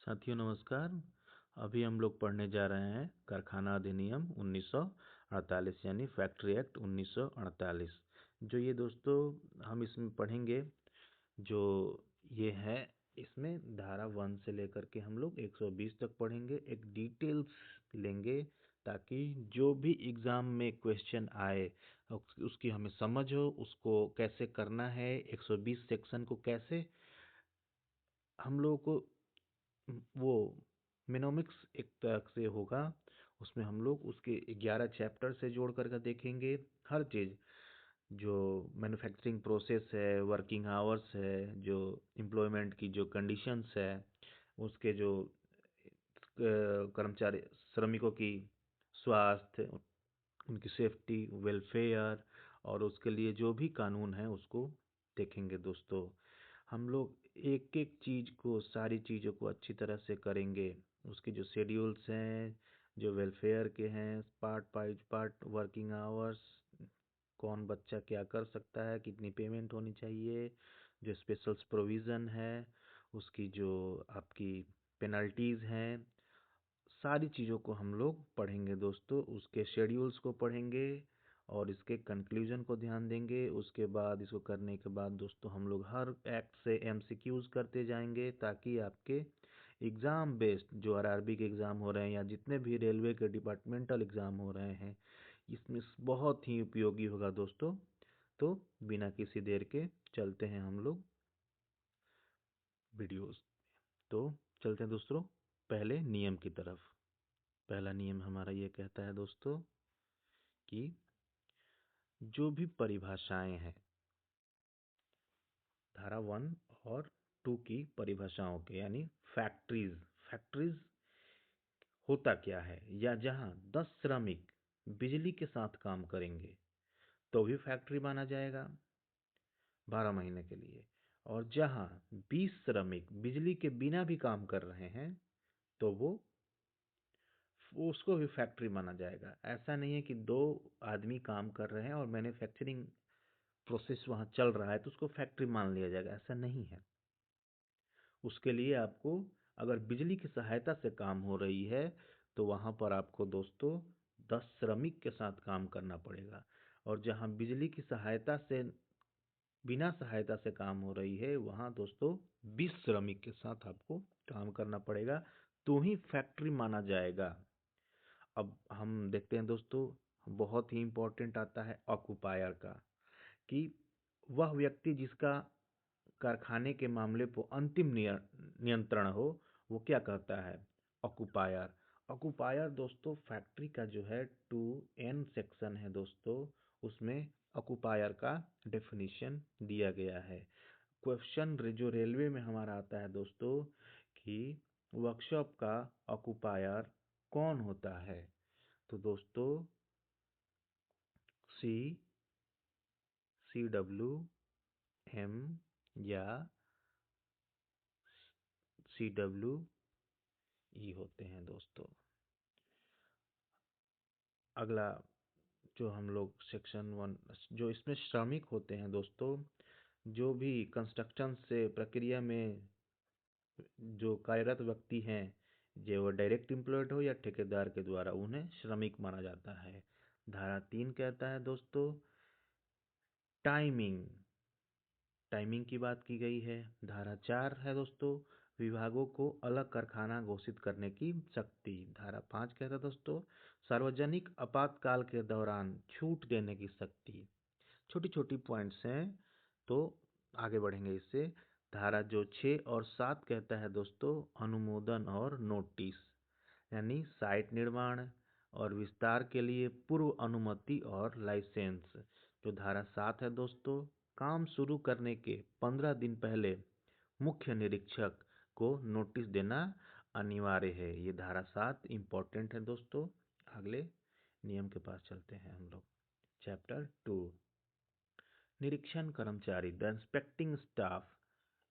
साथियों नमस्कार। अभी हम लोग पढ़ने जा रहे हैं कारखाना अधिनियम 1948 यानी फैक्ट्री एक्ट 1948। जो ये दोस्तों हम इसमें पढ़ेंगे, जो ये है, इसमें धारा 1 से लेकर के हम लोग 120 तक पढ़ेंगे, एक डिटेल्स लेंगे ताकि जो भी एग्ज़ाम में क्वेश्चन आए उसकी हमें समझ हो, उसको कैसे करना है, 120 सेक्शन को कैसे हम लोगों को वो मेनोमिक्स एक तरह से होगा। उसमें हम लोग उसके 11 चैप्टर से जोड़ करके देखेंगे हर चीज़, जो मैन्युफैक्चरिंग प्रोसेस है, वर्किंग आवर्स है, जो एम्प्लॉयमेंट की जो कंडीशंस है, उसके जो कर्मचारी श्रमिकों की स्वास्थ्य, उनकी सेफ्टी, वेलफेयर, और उसके लिए जो भी कानून है उसको देखेंगे दोस्तों। हम लोग एक एक चीज़ को, सारी चीज़ों को अच्छी तरह से करेंगे। उसके जो शेड्यूल्स हैं, जो वेलफेयर के हैं, part by part, working hours, कौन बच्चा क्या कर सकता है, कितनी पेमेंट होनी चाहिए, जो स्पेशल प्रोविज़न है, उसकी जो आपकी पेनल्टीज़ हैं, सारी चीज़ों को हम लोग पढ़ेंगे दोस्तों। उसके शेड्यूल्स को पढ़ेंगे और इसके कंक्लूजन को ध्यान देंगे। उसके बाद इसको करने के बाद दोस्तों हम लोग हर एक्ट से एमसीक्यूज करते जाएंगे ताकि आपके एग्ज़ाम बेस्ड जो आरआरबी के एग्ज़ाम हो रहे हैं या जितने भी रेलवे के डिपार्टमेंटल एग्ज़ाम हो रहे हैं, इसमें बहुत ही उपयोगी होगा दोस्तों। तो बिना किसी देर के चलते हैं हम लोग वीडियोस। तो चलते हैं दोस्तों पहले नियम की तरफ। पहला नियम हमारा ये कहता है दोस्तों कि जो भी परिभाषाएं हैं, धारा 1 और 2 की परिभाषाओं के, यानी फैक्ट्रीज, फैक्ट्रीज होता क्या है, या जहां 10 श्रमिक बिजली के साथ काम करेंगे तो भी फैक्ट्री माना जाएगा 12 महीने के लिए, और जहां 20 श्रमिक बिजली के बिना भी काम कर रहे हैं तो वो उसको भी फैक्ट्री माना जाएगा। ऐसा नहीं है कि दो आदमी काम कर रहे हैं और मैन्युफैक्चरिंग प्रोसेस वहाँ चल रहा है तो उसको फैक्ट्री मान लिया जाएगा, ऐसा नहीं है। उसके लिए आपको, अगर बिजली की सहायता से काम हो रही है तो वहाँ पर आपको दोस्तों 10 श्रमिक के साथ काम करना पड़ेगा, और जहाँ बिजली की सहायता से, बिना सहायता से काम हो रही है, वहाँ दोस्तों 20 श्रमिक के साथ आपको काम करना पड़ेगा, तो ही फैक्ट्री माना जाएगा। अब हम देखते हैं दोस्तों, बहुत ही इम्पोर्टेंट आता है ऑक्युपायर का, कि वह व्यक्ति जिसका कारखाने के मामले पर अंतिम नियंत्रण हो, वो क्या कहता है, ऑक्युपायर। ऑक्युपायर दोस्तों फैक्ट्री का जो है 2N सेक्शन है दोस्तों, उसमें ऑक्युपायर का डेफिनेशन दिया गया है। क्वेश्चन जो रेलवे में हमारा आता है दोस्तों, कि वर्कशॉप का ऑक्युपायर कौन होता है, तो दोस्तों सी CWM या CWE होते हैं दोस्तों। अगला जो हम लोग सेक्शन 1, जो इसमें श्रमिक होते हैं दोस्तों, जो भी कंस्ट्रक्शन से प्रक्रिया में जो कार्यरत व्यक्ति हैं, जो वो डायरेक्ट एम्प्लॉयड हो या ठेकेदार के द्वारा, उन्हें श्रमिक माना जाता है। धारा 3 कहता है दोस्तों टाइमिंग, टाइमिंग की बात की गई है। धारा 4 है दोस्तों विभागों को अलग कारखाना घोषित करने की शक्ति। धारा 5 कहता है दोस्तों सार्वजनिक आपातकाल के दौरान छूट देने की शक्ति। छोटी छोटी पॉइंट्स हैं, तो आगे बढ़ेंगे इससे। धारा जो 6 और 7 कहता है दोस्तों अनुमोदन और नोटिस, यानी साइट निर्माण और विस्तार के लिए पूर्व अनुमति और लाइसेंस। जो धारा 7 है दोस्तों काम शुरू करने के 15 दिन पहले मुख्य निरीक्षक को नोटिस देना अनिवार्य है। ये धारा 7 इम्पोर्टेंट है दोस्तों। अगले नियम के पास चलते हैं हम लोग। चैप्टर 2 निरीक्षण कर्मचारी, द इंस्पेक्टिंग स्टाफ,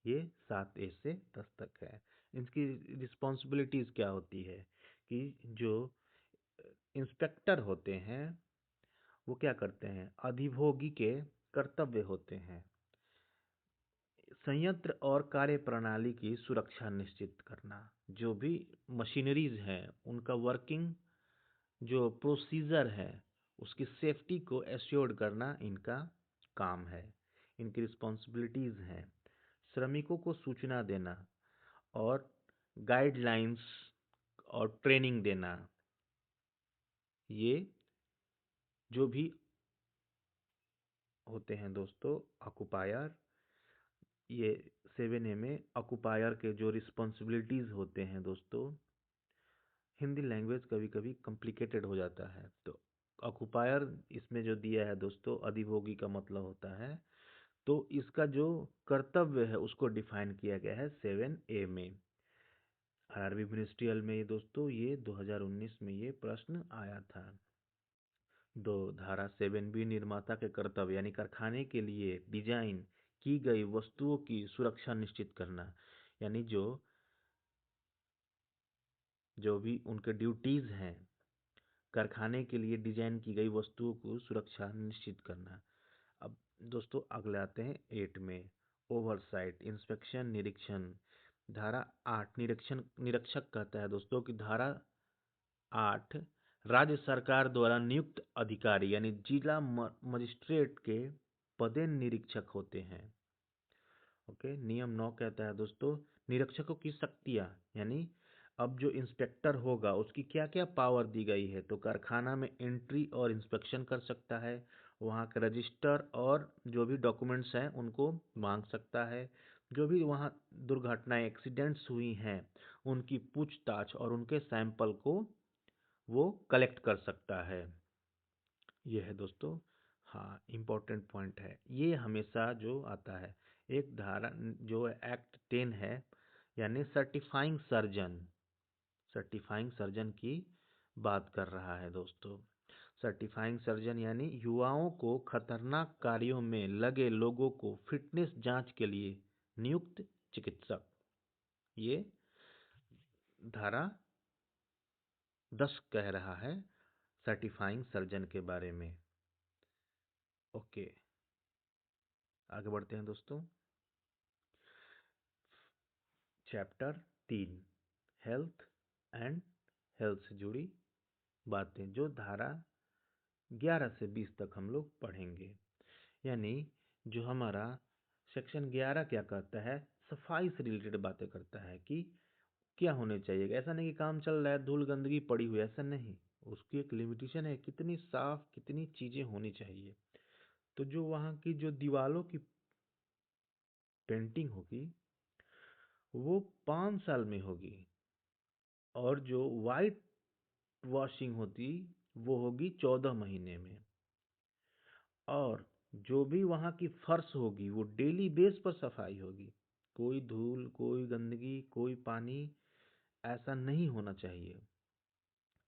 ये 7A से 10 तक है। इनकी रिस्पॉन्सिबिलिटीज क्या होती है, कि जो इंस्पेक्टर होते हैं वो क्या करते हैं, अधिभोगी के कर्तव्य होते हैं। संयंत्र और कार्यप्रणाली की सुरक्षा निश्चित करना। जो भी मशीनरीज हैं उनका वर्किंग जो प्रोसीजर है उसकी सेफ्टी को एश्योर्ड करना इनका काम है, इनकी रिस्पॉन्सिबिलिटीज हैं। श्रमिकों को सूचना देना और गाइडलाइंस और ट्रेनिंग देना, ये जो भी होते हैं दोस्तों ऑक्युपायर, ये 7A में ऑक्युपायर के जो रिस्पॉन्सिबिलिटीज होते हैं दोस्तों, हिंदी लैंग्वेज कभी कभी कॉम्प्लिकेटेड हो जाता है, तो ऑक्युपायर इसमें जो दिया है दोस्तों, अधिभोगी का मतलब होता है। तो इसका जो कर्तव्य है उसको डिफाइन किया गया है 7A में। आरआरबी मिनिस्ट्रियल में ये दोस्तों, ये 2019 में ये प्रश्न आया था। दो धारा 7B निर्माता के कर्तव्य यानी कारखाने के लिए डिजाइन की गई वस्तुओं की सुरक्षा निश्चित करना, यानी जो जो भी उनके ड्यूटीज हैं, कारखाने के लिए डिजाइन की गई वस्तुओं को सुरक्षा निश्चित करना। अब दोस्तों अगले आते हैं 8 में, ओवरसाइट इंस्पेक्शन निरीक्षण। धारा 8 निरीक्षण निरीक्षक कहता है दोस्तों कि धारा 8 राज्य सरकार द्वारा नियुक्त अधिकारी यानी जिला मजिस्ट्रेट के पदेन निरीक्षक होते हैं। ओके, नियम 9 कहता है दोस्तों निरीक्षकों की शक्तियां, यानी अब जो इंस्पेक्टर होगा उसकी क्या क्या पावर दी गई है। तो कारखाना में एंट्री और इंस्पेक्शन कर सकता है, वहाँ के रजिस्टर और जो भी डॉक्यूमेंट्स हैं उनको मांग सकता है, जो भी वहाँ दुर्घटनाएं एक्सीडेंट्स हुई हैं उनकी पूछताछ और उनके सैंपल को वो कलेक्ट कर सकता है। ये है दोस्तों, हाँ इम्पोर्टेंट पॉइंट है ये, हमेशा जो आता है एक धारा जो एक्ट 10 है, यानी सर्टिफाइंग सर्जन की बात कर रहा है दोस्तों। सर्टिफाइंग सर्जन यानी युवाओं को खतरनाक कार्यों में लगे लोगों को फिटनेस जांच के लिए नियुक्त चिकित्सक। ये धारा 10 कह रहा है सर्टिफाइंग सर्जन के बारे में। ओके, आगे बढ़ते हैं दोस्तों। चैप्टर 3 हेल्थ एंड हेल्थ से जुड़ी बातें, जो धारा 11 से 20 तक हम लोग पढ़ेंगे। यानी जो हमारा सेक्शन 11 क्या कहता है, सफाई से रिलेटेड बातें करता है कि क्या होने चाहिए। ऐसा नहीं कि काम चल रहा है धूल गंदगी पड़ी हुई है, ऐसा नहीं, उसकी एक लिमिटेशन है कितनी साफ कितनी चीजें होनी चाहिए। तो जो वहाँ की जो दीवालों की पेंटिंग होगी वो 5 साल में होगी, और जो वाइट वॉशिंग होती वो होगी 14 महीने में, और जो भी वहाँ की फर्श होगी वो डेली बेस पर सफाई होगी। कोई धूल कोई गंदगी कोई पानी ऐसा नहीं होना चाहिए।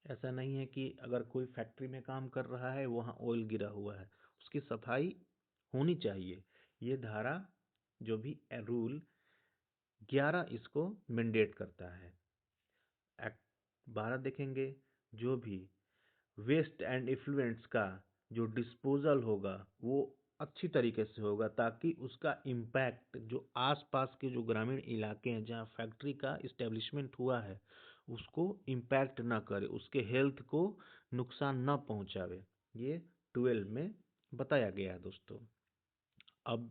ऐसा नहीं है कि अगर कोई फैक्ट्री में काम कर रहा है वहाँ ऑयल गिरा हुआ है, उसकी सफाई होनी चाहिए। ये धारा जो भी रूल 11 इसको मैंडेट करता है। एक्ट 12 देखेंगे, जो भी वेस्ट एंड इफ्लुएंट्स का जो डिस्पोजल होगा वो अच्छी तरीके से होगा, ताकि उसका इम्पैक्ट जो आसपास के जो ग्रामीण इलाके हैं जहाँ फैक्ट्री का इस्टेब्लिशमेंट हुआ है उसको इम्पैक्ट ना करे, उसके हेल्थ को नुकसान ना पहुंचावे। ये 12 में बताया गया है दोस्तों। अब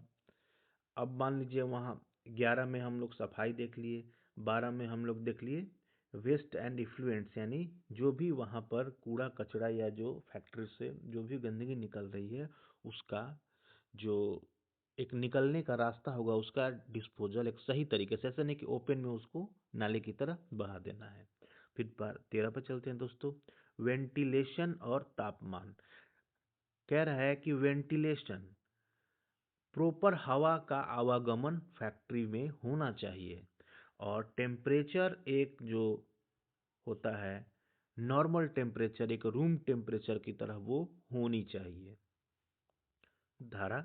अब मान लीजिए वहाँ 11 में हम लोग सफाई देख लिए, 12 में हम लोग देख लिए वेस्ट एंड इफ्लुएंट्स, यानी जो भी वहाँ पर कूड़ा कचरा या जो फैक्ट्री से जो भी गंदगी निकल रही है उसका जो एक निकलने का रास्ता होगा उसका डिस्पोजल एक सही तरीके से, ऐसा नहीं कि ओपन में उसको नाले की तरह बहा देना है। फिर 13 पर चलते हैं दोस्तों, वेंटिलेशन और तापमान। कह रहा है कि वेंटिलेशन प्रॉपर हवा का आवागमन फैक्ट्री में होना चाहिए, और टेम्परेचर एक जो होता है नॉर्मल टेम्परेचर एक रूम टेम्परेचर की तरह वो होनी चाहिए। धारा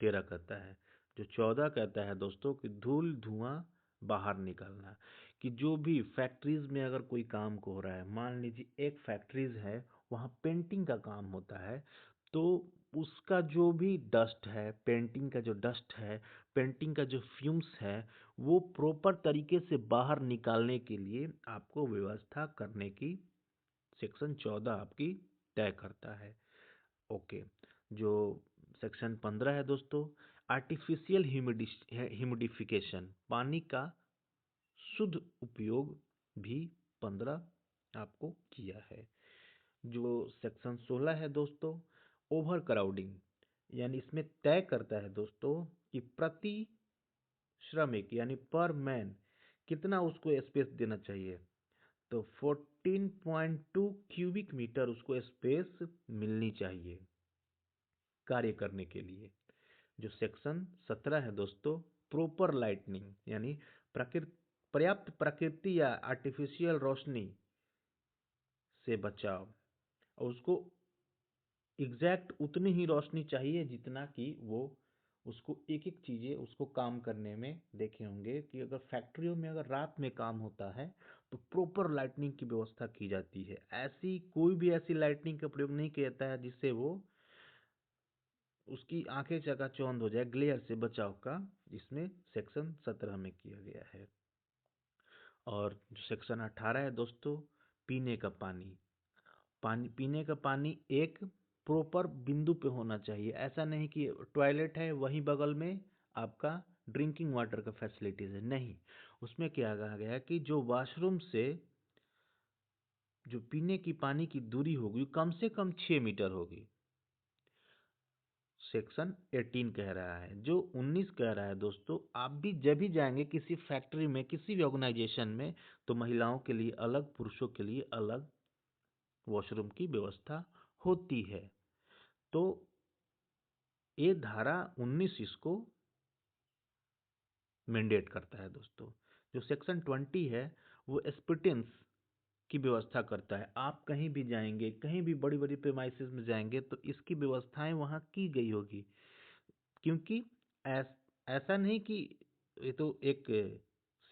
13 कहता है। जो 14 कहता है दोस्तों कि धूल धुआं बाहर निकलना, कि जो भी फैक्ट्रीज में अगर कोई काम हो रहा है, मान लीजिए एक फैक्ट्रीज है वहाँ पेंटिंग का काम होता है, तो उसका जो भी डस्ट है, पेंटिंग का जो डस्ट है, पेंटिंग का जो फ्यूम्स है, वो प्रॉपर तरीके से बाहर निकालने के लिए आपको व्यवस्था करने की सेक्शन 14 आपकी तय करता है। ओके। जो सेक्शन 15 है दोस्तों, आर्टिफिशियल ह्यूमिडिफिकेशन, पानी का शुद्ध उपयोग भी 15 आपको किया है। जो सेक्शन 16 है दोस्तों, ओवर क्राउडिंग, यानी इसमें तय करता है दोस्तों कि प्रति श्रमिक यानी पर मैन कितना उसको स्पेस देना चाहिए। तो 14.2 क्यूबिक मीटर उसको स्पेस मिलनी चाहिए कार्य करने के लिए। जो सेक्शन 17 है दोस्तों, प्रॉपर लाइटनिंग, यानी पर्याप्त प्रकृति या आर्टिफिशियल रोशनी से बचाव, और उसको एग्जैक्ट उतनी ही रोशनी चाहिए जितना कि वो उसको एक एक चीज़ें उसको काम करने में देखे होंगे कि अगर फैक्ट्रियों में अगर रात में काम होता है तो प्रॉपर लाइटनिंग की व्यवस्था की जाती है। ऐसी कोई भी ऐसी लाइटनिंग का प्रयोग नहीं किया जाता है जिससे वो उसकी आंखें चकाचौंध हो जाए, ग्लेयर से बचाव का, इसमें सेक्शन 17 में किया गया है। और जो सेक्शन 18 है दोस्तों, पीने का पानी, पीने का पानी एक प्रॉपर बिंदु पे होना चाहिए। ऐसा नहीं कि टॉयलेट है वहीं बगल में आपका ड्रिंकिंग वाटर का फैसिलिटीज है, नहीं। उसमें क्या कहा गया है कि जो वॉशरूम से जो पीने की पानी की दूरी होगी कम से कम 6 मीटर होगी। सेक्शन 18 कह रहा है। जो 19 कह रहा है दोस्तों, आप भी जब भी जाएंगे किसी फैक्ट्री में, किसी भी ऑर्गेनाइजेशन में, तो महिलाओं के लिए अलग, पुरुषों के लिए अलग वॉशरूम की व्यवस्था होती है। तो ये धारा 19 इसको मैंडेट करता है दोस्तों। जो सेक्शन 20 है वो स्पिटेंस की व्यवस्था करता है। आप कहीं भी जाएंगे, कहीं भी बड़ी बड़ी प्रेमाइसेस में जाएंगे तो इसकी व्यवस्थाएं वहाँ की गई होगी, क्योंकि ऐसा नहीं कि ये तो एक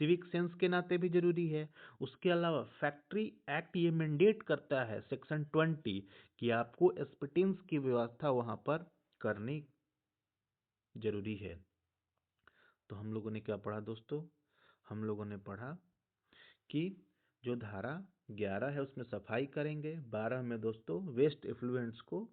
सिविक सेंस के नाते भी जरूरी है। उसके अलावा फैक्ट्री एक्ट ये मैंडेट करता है सेक्शन 20 कि आपको स्पिटेंस की व्यवस्था वहाँ पर करनी जरूरी है। तो हम लोगों ने क्या पढ़ा दोस्तों? हम लोगों ने पढ़ा कि जो धारा 11 है उसमें सफाई करेंगे, 12 में दोस्तों वेस्ट इफ्लुएंट्स को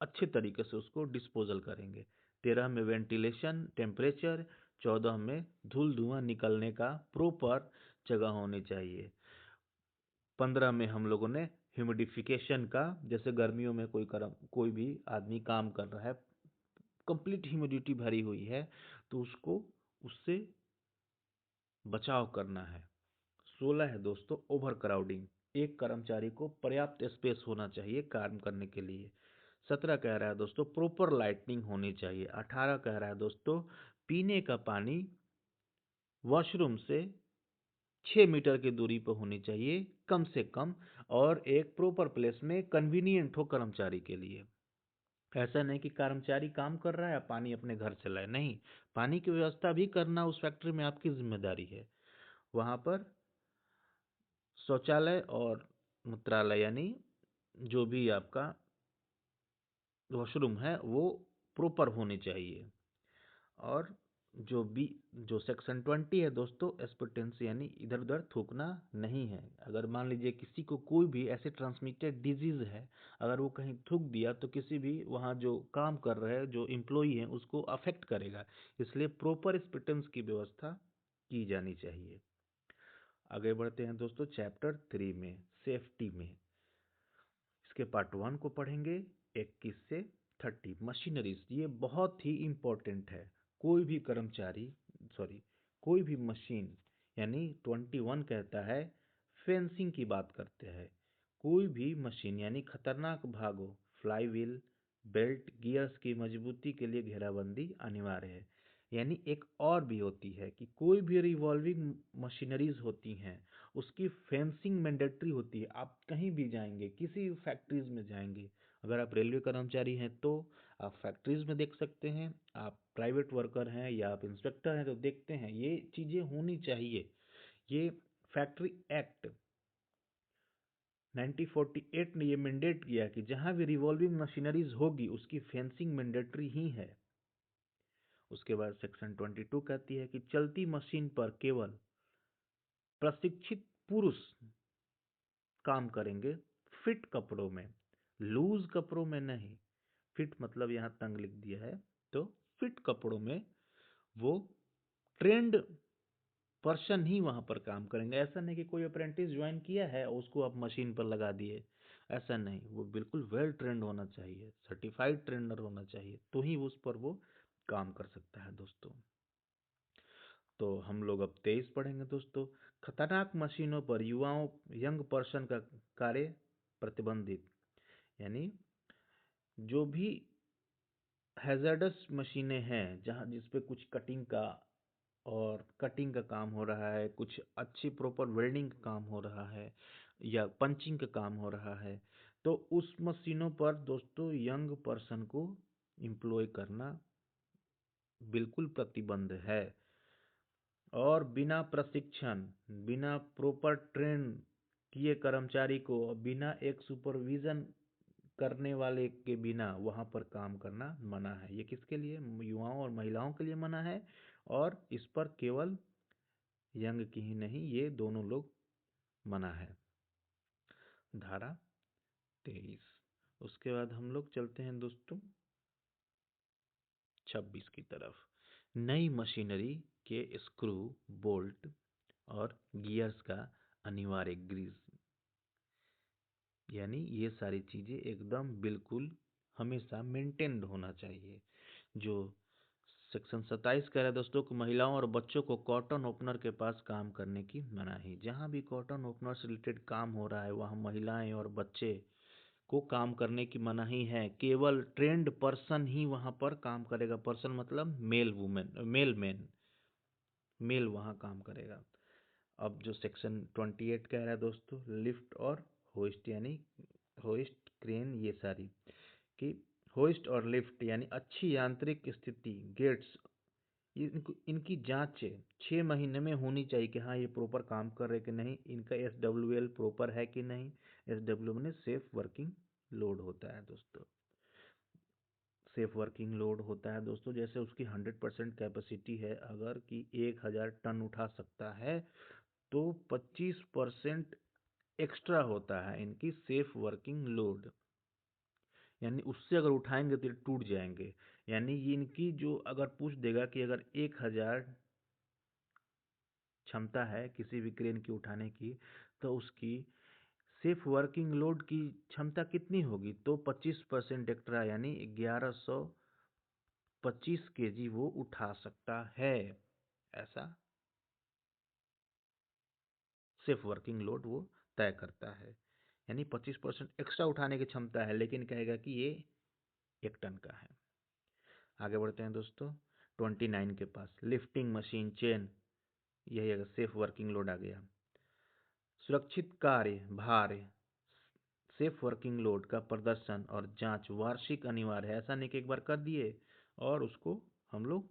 अच्छे तरीके से उसको डिस्पोजल करेंगे, 13 में वेंटिलेशन, टेम्परेचर, 14 में धूल धुआं निकलने का प्रॉपर जगह होनी चाहिए, 15 में हम लोगों ने ह्यूमिडिफिकेशन का, जैसे गर्मियों में कोई भी आदमी काम कर रहा है, कंप्लीट ह्यूमिडिटी भरी हुई है, तो उसको उससे बचाव करना है। 16 है दोस्तों ओवर क्राउडिंग, एक कर्मचारी को पर्याप्त स्पेस होना चाहिए काम करने के लिए। 17 कह रहा है दोस्तों प्रॉपर लाइटनिंग होनी चाहिए। 18 कह रहा है दोस्तों पीने का पानी वॉशरूम से 6 मीटर की दूरी पर होनी चाहिए कम से कम, और एक प्रॉपर प्लेस में कन्वीनियंट हो कर्मचारी के लिए। ऐसा नहीं कि कर्मचारी काम कर रहा है पानी अपने घर से लाए, नहीं, पानी की व्यवस्था भी करना उस फैक्ट्री में आपकी जिम्मेदारी है। वहां पर शौचालय और मूत्रालय, यानी जो भी आपका वॉशरूम है वो प्रॉपर होने चाहिए। और जो बी जो सेक्शन 20 है दोस्तों, एस्पिटेंसी यानी इधर उधर थूकना नहीं है। अगर मान लीजिए किसी को कोई भी ऐसे ट्रांसमिटेड डिजीज है, अगर वो कहीं थूक दिया तो किसी भी वहाँ जो काम कर रहे हैं जो एम्प्लॉई हैं उसको अफेक्ट करेगा, इसलिए प्रॉपर एस्पिटेंस की व्यवस्था की जानी चाहिए। आगे बढ़ते हैं दोस्तों चैप्टर 3 में, सेफ्टी में। इसके पार्ट 1 को पढ़ेंगे 21 से 30। मशीनरीज, ये बहुत ही इम्पोर्टेंट है। कोई भी कर्मचारी, सॉरी, कोई भी मशीन, यानी 21 कहता है फेंसिंग की बात करते हैं। कोई भी मशीन यानी खतरनाक भागों, फ्लाई व्हील, बेल्ट, गियर्स की मजबूती के लिए घेराबंदी अनिवार्य है। यानी एक और भी होती है कि कोई भी रिवॉल्विंग मशीनरीज होती हैं उसकी फेंसिंग मैंडेटरी होती है। आप कहीं भी जाएंगे, किसी भी फैक्ट्रीज में जाएंगे, अगर आप रेलवे कर्मचारी हैं तो आप फैक्ट्रीज में देख सकते हैं, आप प्राइवेट वर्कर हैं या आप इंस्पेक्टर हैं तो देखते हैं, ये चीज़ें होनी चाहिए। ये फैक्ट्री एक्ट 1948 ने ये मैंडेट किया कि जहां भी रिवॉल्विंग मशीनरीज होगी उसकी फेंसिंग मैंडेटरी ही है। उसके बाद सेक्शन 22 कहती है कि चलती मशीन पर केवल प्रशिक्षित पुरुष काम करेंगे, फिट कपड़ों में, लूज कपड़ों में नहीं। फिट मतलब यहाँ तंग लिख दिया है, तो फिट कपड़ों में वो ट्रेंड पर्सन ही वहां पर काम करेंगे। ऐसा नहीं कि कोई अप्रेंटिस ज्वाइन किया है और उसको आप मशीन पर लगा दिए, ऐसा नहीं। वो बिल्कुल वेल ट्रेंड होना चाहिए, सर्टिफाइड ट्रेनर होना चाहिए, तो ही उस पर वो काम कर सकता है दोस्तों। तो हम लोग अब 23 पढ़ेंगे दोस्तों। खतरनाक मशीनों पर युवाओं यंग पर्सन का कार्य प्रतिबंधित, यानी जो भी हैजर्डस मशीनें हैं जहाँ जिसपे कुछ कटिंग का काम हो रहा है, कुछ अच्छी प्रॉपर वेल्डिंग का काम हो रहा है या पंचिंग का काम हो रहा है, तो उस मशीनों पर दोस्तों यंग पर्सन को एम्प्लॉय करना बिल्कुल प्रतिबंध है। और बिना प्रशिक्षण, बिना प्रॉपर ट्रेन किए कर्मचारी को, बिना एक सुपरविजन करने वाले के बिना वहां पर काम करना मना है। ये किसके लिए? युवाओं और महिलाओं के लिए मना है, और इस पर केवल यंग की ही नहीं, ये दोनों लोग मना है। धारा 23। उसके बाद हम लोग चलते हैं दोस्तों 26 की तरफ। नई मशीनरी के स्क्रू, बोल्ट और गियर्स का अनिवार्य ग्रीस, यानी ये सारी चीजें एकदम बिल्कुल हमेशा मेंटेन्ड होना चाहिए। जो सेक्शन 27 कह रहा है दोस्तों कि महिलाओं और बच्चों को कॉटन ओपनर के पास काम करने की मनाही। जहां भी कॉटन ओपनर से रिलेटेड काम हो रहा है वहां महिलाएं और बच्चे को काम करने की मनाही है। केवल ट्रेंड पर्सन ही वहां पर काम करेगा। पर्सन मतलब male women, male man, male वहां काम करेगा। अब जो सेक्शन 28 कह रहा है दोस्तों, लिफ्ट और होइस्ट, यानी होइस्ट, क्रेन, ये सारी कि होइस्ट और लिफ्ट यानी अच्छी यांत्रिक स्थिति, गेट्स, इनकी जांच 6 महीने में होनी चाहिए कि हाँ ये प्रॉपर काम कर रहे कि नहीं, इनका SWL प्रॉपर है कि नहीं। SW में सेफ वर्किंग लोड होता है दोस्तों। सेफ वर्किंग लोड होता है दोस्तों, जैसे उसकी 100% कैपेसिटी है अगर कि 1000 टन उठा सकता है, तो 25% एक्स्ट्रा होता है इनकी सेफ वर्किंग लोड, यानी उससे अगर उठाएंगे तो टूट जाएंगे। यानी ये इनकी जो अगर पूछ देगा कि अगर 1000 क्षमता है किसी भी क्रेन की उठाने की, तो उसकी सेफ वर्किंग लोड की क्षमता कितनी होगी, तो 25% एक्स्ट्रा यानी 1125 kg वो उठा सकता है। ऐसा सेफ वर्किंग लोड वो तय करता है, यानी 25% एक्स्ट्रा उठाने की क्षमता है, लेकिन कहेगा कि ये 1 टन का है। आगे बढ़ते हैं दोस्तों 29 के पास, लिफ्टिंग मशीन चेन, यही अगर सेफ वर्किंग लोड आ गया। सुरक्षित कार्य भार, सेफ वर्किंग लोड का प्रदर्शन और जांच वार्षिक अनिवार्य है। ऐसा नहीं कि एक बार कर दिए और उसको हम लोग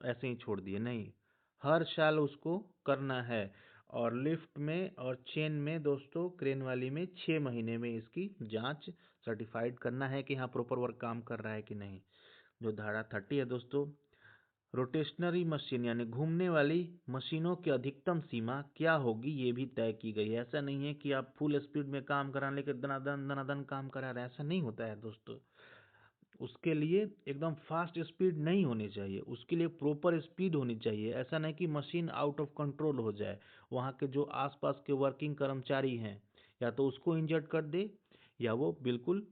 ऐसे ही छोड़ दिए, नहीं, हर साल उसको करना है। और लिफ्ट में और चेन में दोस्तों, क्रेन वाली में 6 महीने में इसकी जांच सर्टिफाइड करना है कि हाँ प्रॉपर वर्क काम कर रहा है कि नहीं। जो धारा 30 है दोस्तों, रोटेशनरी मशीन यानी घूमने वाली मशीनों की अधिकतम सीमा क्या होगी ये भी तय की गई है। ऐसा नहीं है कि आप फुल स्पीड में काम कराने लेकर दनादन दनादन काम करा रहे हैं, ऐसा नहीं होता है दोस्तों। उसके लिए एकदम फास्ट स्पीड नहीं होनी चाहिए, उसके लिए प्रॉपर स्पीड होनी चाहिए। ऐसा नहीं कि मशीन आउट ऑफ कंट्रोल हो जाए, वहाँ के जो आसपास के वर्किंग कर्मचारी हैं या तो उसको इंजर्ड कर दे या वो बिल्कुल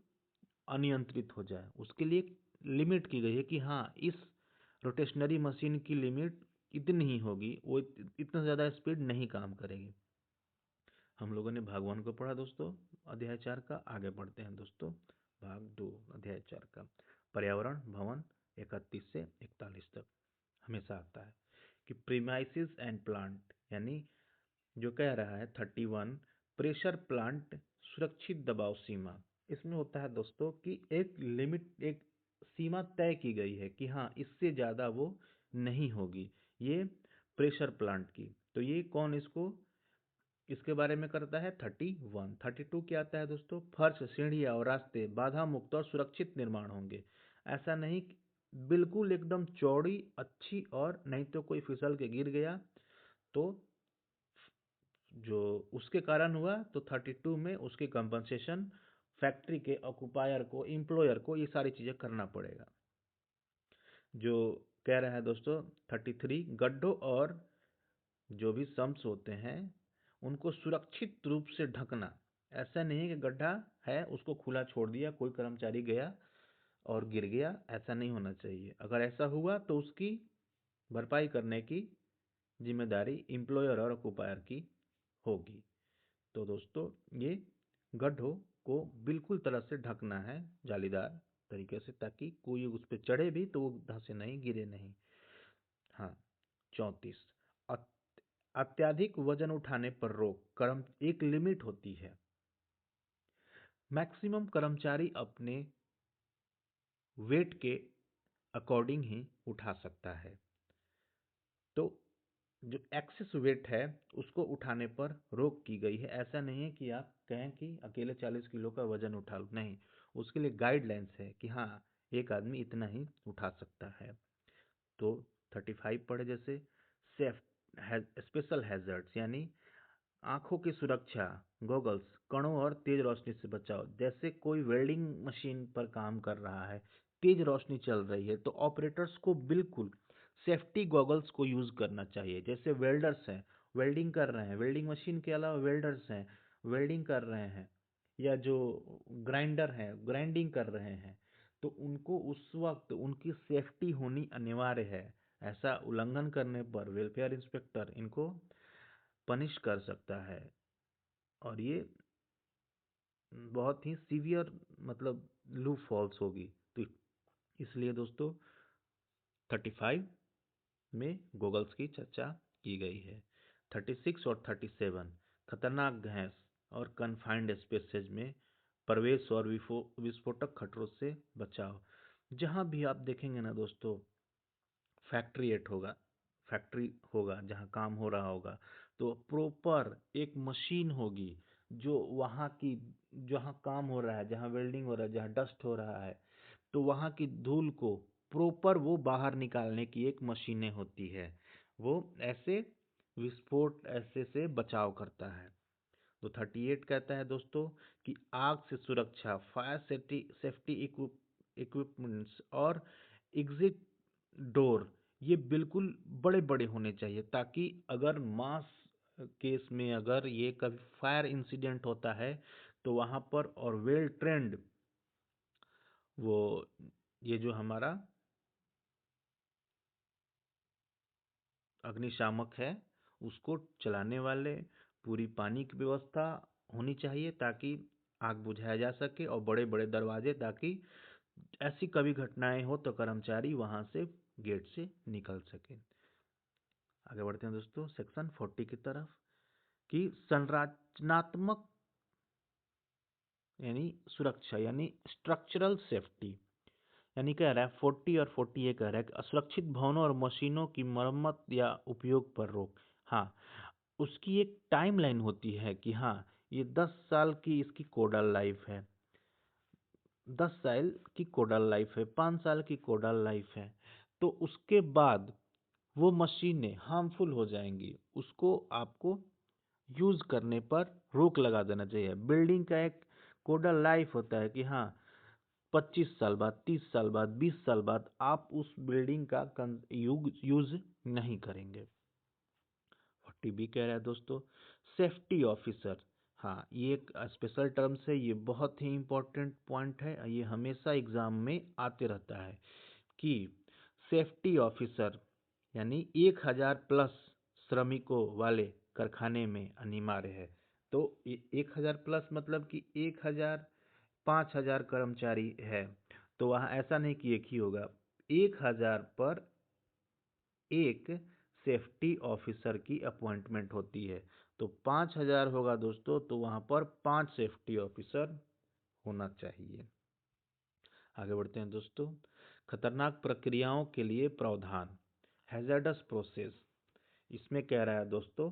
अनियंत्रित हो जाए। उसके लिए लिमिट की गई है कि हाँ इस रोटेशनरी मशीन की लिमिट इतनी ही होगी, वो इतना ज़्यादा स्पीड नहीं काम करेगी। हम लोगों ने भाग 1 को पढ़ा दोस्तों, अध्याय 4 का। आगे बढ़ते हैं दोस्तों भाग 2 अध्याय 4 का। पर्यावरण भवन 31 से 41 तक हमेशा आता है कि प्रीमाइसिस एंड प्लांट, यानी जो कह रहा है 31, प्रेशर प्लांट सुरक्षित दबाव सीमा। इसमें होता है दोस्तों कि एक लिमिट, एक सीमा तय की गई है कि हाँ इससे ज़्यादा वो नहीं होगी, ये प्रेशर प्लांट की। तो ये कौन इसको इसके बारे में करता है 31। 32 क्या आता है दोस्तों? फर्श, सीढ़ियाँ और रास्ते बाधा मुक्त और सुरक्षित निर्माण होंगे। ऐसा नहीं बिल्कुल एकदम चौड़ी अच्छी, और नहीं तो कोई फिसल के गिर गया तो जो उसके कारण हुआ, तो 32 में उसकी कंपनसेशन फैक्ट्री के ऑक्युपायर को, एम्प्लॉयर को ये सारी चीज़ें करना पड़ेगा। जो कह रहा है दोस्तों 33, गड्ढों और जो भी सम्प्स होते हैं उनको सुरक्षित रूप से ढकना। ऐसा नहीं है कि गड्ढा है उसको खुला छोड़ दिया, कोई कर्मचारी गया और गिर गया, ऐसा नहीं होना चाहिए। अगर ऐसा हुआ तो उसकी भरपाई करने की जिम्मेदारी एम्प्लॉयर और ऑक्युपायर की होगी। तो दोस्तों ये गड्ढों को बिल्कुल तरह से ढकना है जालीदार तरीके से, ताकि कोई उस पर चढ़े भी तो वो धंसे नहीं, गिरे नहीं। हाँ। 34, अत्यधिक वजन उठाने पर रोक। कर्म एक लिमिट होती है, मैक्सिमम कर्मचारी अपने वेट के अकॉर्डिंग ही उठा सकता है। तो जो एक्सेस वेट है उसको उठाने पर रोक की गई है। ऐसा नहीं है कि आप कहें कि अकेले 40 किलो का वजन उठा लो, नहीं। उसके लिए गाइडलाइंस है कि हाँ एक आदमी इतना ही उठा सकता है। तो 35 पढ़े जैसे सेफ स्पेशल हैजर्ड्स, यानी आंखों की सुरक्षा, गॉगल्स, कणों और तेज रोशनी से बचाव। जैसे कोई वेल्डिंग मशीन पर काम कर रहा है, तेज रोशनी चल रही है, तो ऑपरेटर्स को बिल्कुल सेफ्टी गॉगल्स को यूज करना चाहिए। जैसे वेल्डर्स हैं, वेल्डिंग कर रहे हैं, वेल्डिंग मशीन के अलावा वेल्डर्स हैं, वेल्डिंग कर रहे हैं, या जो ग्राइंडर हैं ग्राइंडिंग कर रहे हैं, तो उनको उस वक्त उनकी सेफ्टी होनी अनिवार्य है। ऐसा उल्लंघन करने पर वेलफेयर इंस्पेक्टर इनको पनिश कर सकता है, और ये बहुत ही सीवियर मतलब लूप फॉल्स होगी। तो इसलिए दोस्तों 35 में गॉगल्स की चर्चा की गई है। 36 और 37, खतरनाक गैस और कन्फाइंड स्पेसेज में प्रवेश और विस्फोटक खतरों से बचाव। जहाँ भी आप देखेंगे ना दोस्तों फैक्ट्री होगा जहाँ काम हो रहा होगा, तो प्रॉपर एक मशीन होगी जो वहाँ की, जहाँ काम हो रहा है, जहाँ वेल्डिंग हो रहा है, जहाँ डस्ट हो रहा है, तो वहाँ की धूल को प्रॉपर वो बाहर निकालने की एक मशीनें होती है। वो ऐसे विस्फोट ऐसे से बचाव करता है। तो 38 कहता है दोस्तों कि आग से सुरक्षा, फायर सेफ्टी सेफ्टी इक्विपमेंट्स और एग्जिट डोर ये बिल्कुल बड़े बड़े होने चाहिए, ताकि अगर मास केस में अगर ये कभी फायर इंसिडेंट होता है तो वहाँ पर, और वेल ट्रेंड वो ये जो हमारा अग्निशामक है उसको चलाने वाले, पूरी पानी की व्यवस्था होनी चाहिए ताकि आग बुझाया जा सके, और बड़े बड़े दरवाजे, ताकि ऐसी कभी घटनाएं हो तो कर्मचारी वहां से गेट से निकल सके। आगे बढ़ते हैं दोस्तों सेक्शन 40 की तरफ, कि संरचनात्मक यानी सुरक्षा यानी स्ट्रक्चरल सेफ्टी। यानी कह रहा है 40 और 40 ये कह रहा है कि असुरक्षित भवनों और मशीनों की मरम्मत या उपयोग पर रोक। हाँ, उसकी एक टाइमलाइन होती है कि हाँ ये 10 साल की इसकी कोडल लाइफ है, 10 साल की कोडल लाइफ है, 5 साल की कोडल लाइफ है, तो उसके बाद वो मशीनें हार्मफुल हो जाएंगी, उसको आपको यूज करने पर रोक लगा देना चाहिए। बिल्डिंग का एक कोडल लाइफ होता है कि हाँ 25 साल बाद, 30 साल बाद, 20 साल बाद आप उस बिल्डिंग का यूज नहीं करेंगे। 40B कह रहा है दोस्तों सेफ्टी ऑफिसर। हाँ, ये एक स्पेशल टर्म्स है, ये बहुत ही इंपॉर्टेंट पॉइंट है, ये हमेशा एग्जाम में आते रहता है कि सेफ्टी ऑफिसर यानी 1000 प्लस श्रमिकों वाले कारखाने में अनिवार्य है। तो 1000 प्लस मतलब कि 1000 5000 कर्मचारी है, तो वहाँ ऐसा नहीं कि एक ही होगा, 1000 पर एक सेफ्टी ऑफिसर की अपॉइंटमेंट होती है। तो 5000 होगा दोस्तों, तो वहाँ पर 5 सेफ्टी ऑफिसर होना चाहिए। आगे बढ़ते हैं दोस्तों, खतरनाक प्रक्रियाओं के लिए प्रावधान, हैजार्डस प्रोसेस। इसमें कह रहा है दोस्तों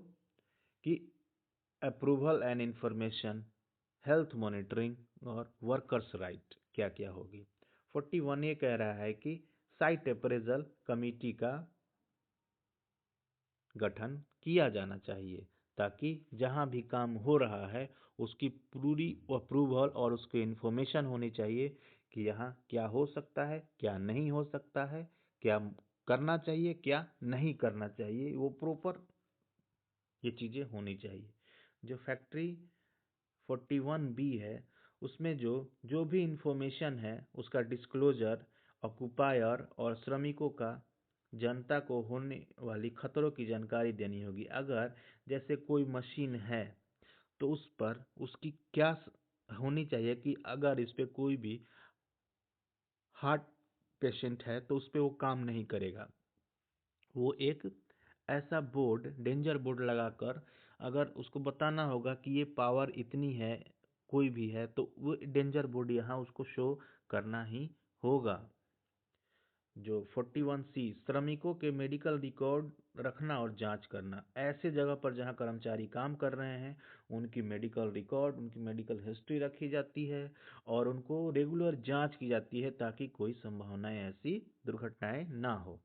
कि approval and information, health monitoring और वर्कर्स राइट क्या क्या होगी। 41 ये कह रहा है कि साइट अप्रेजल कमेटी का गठन किया जाना चाहिए, ताकि जहां भी काम हो रहा है उसकी पूरी अप्रूवल और उसकी इन्फॉर्मेशन होनी चाहिए कि यहाँ क्या हो सकता है, क्या नहीं हो सकता है, क्या करना चाहिए, क्या नहीं करना चाहिए, वो प्रॉपर ये चीज़ें होनी चाहिए। जो फैक्ट्री 41B है उसमें जो जो भी इंफॉर्मेशन है उसका डिस्क्लोजर ऑक्युपायर और श्रमिकों का जनता को होने वाली खतरों की जानकारी देनी होगी। अगर जैसे कोई मशीन है तो उस पर उसकी क्या होनी चाहिए कि अगर इस पे कोई भी हार्ट पेशेंट है तो उस पे वो काम नहीं करेगा। वो एक ऐसा बोर्ड, डेंजर बोर्ड लगाकर अगर उसको बताना होगा कि ये पावर इतनी है, कोई भी है, तो वो डेंजर बोर्ड यहाँ उसको शो करना ही होगा। जो 41C श्रमिकों के मेडिकल रिकॉर्ड रखना और जांच करना, ऐसे जगह पर जहां कर्मचारी काम कर रहे हैं उनकी मेडिकल रिकॉर्ड, उनकी मेडिकल हिस्ट्री रखी जाती है और उनको रेगुलर जांच की जाती है ताकि कोई संभावनाएं ऐसी दुर्घटनाएं ना हो।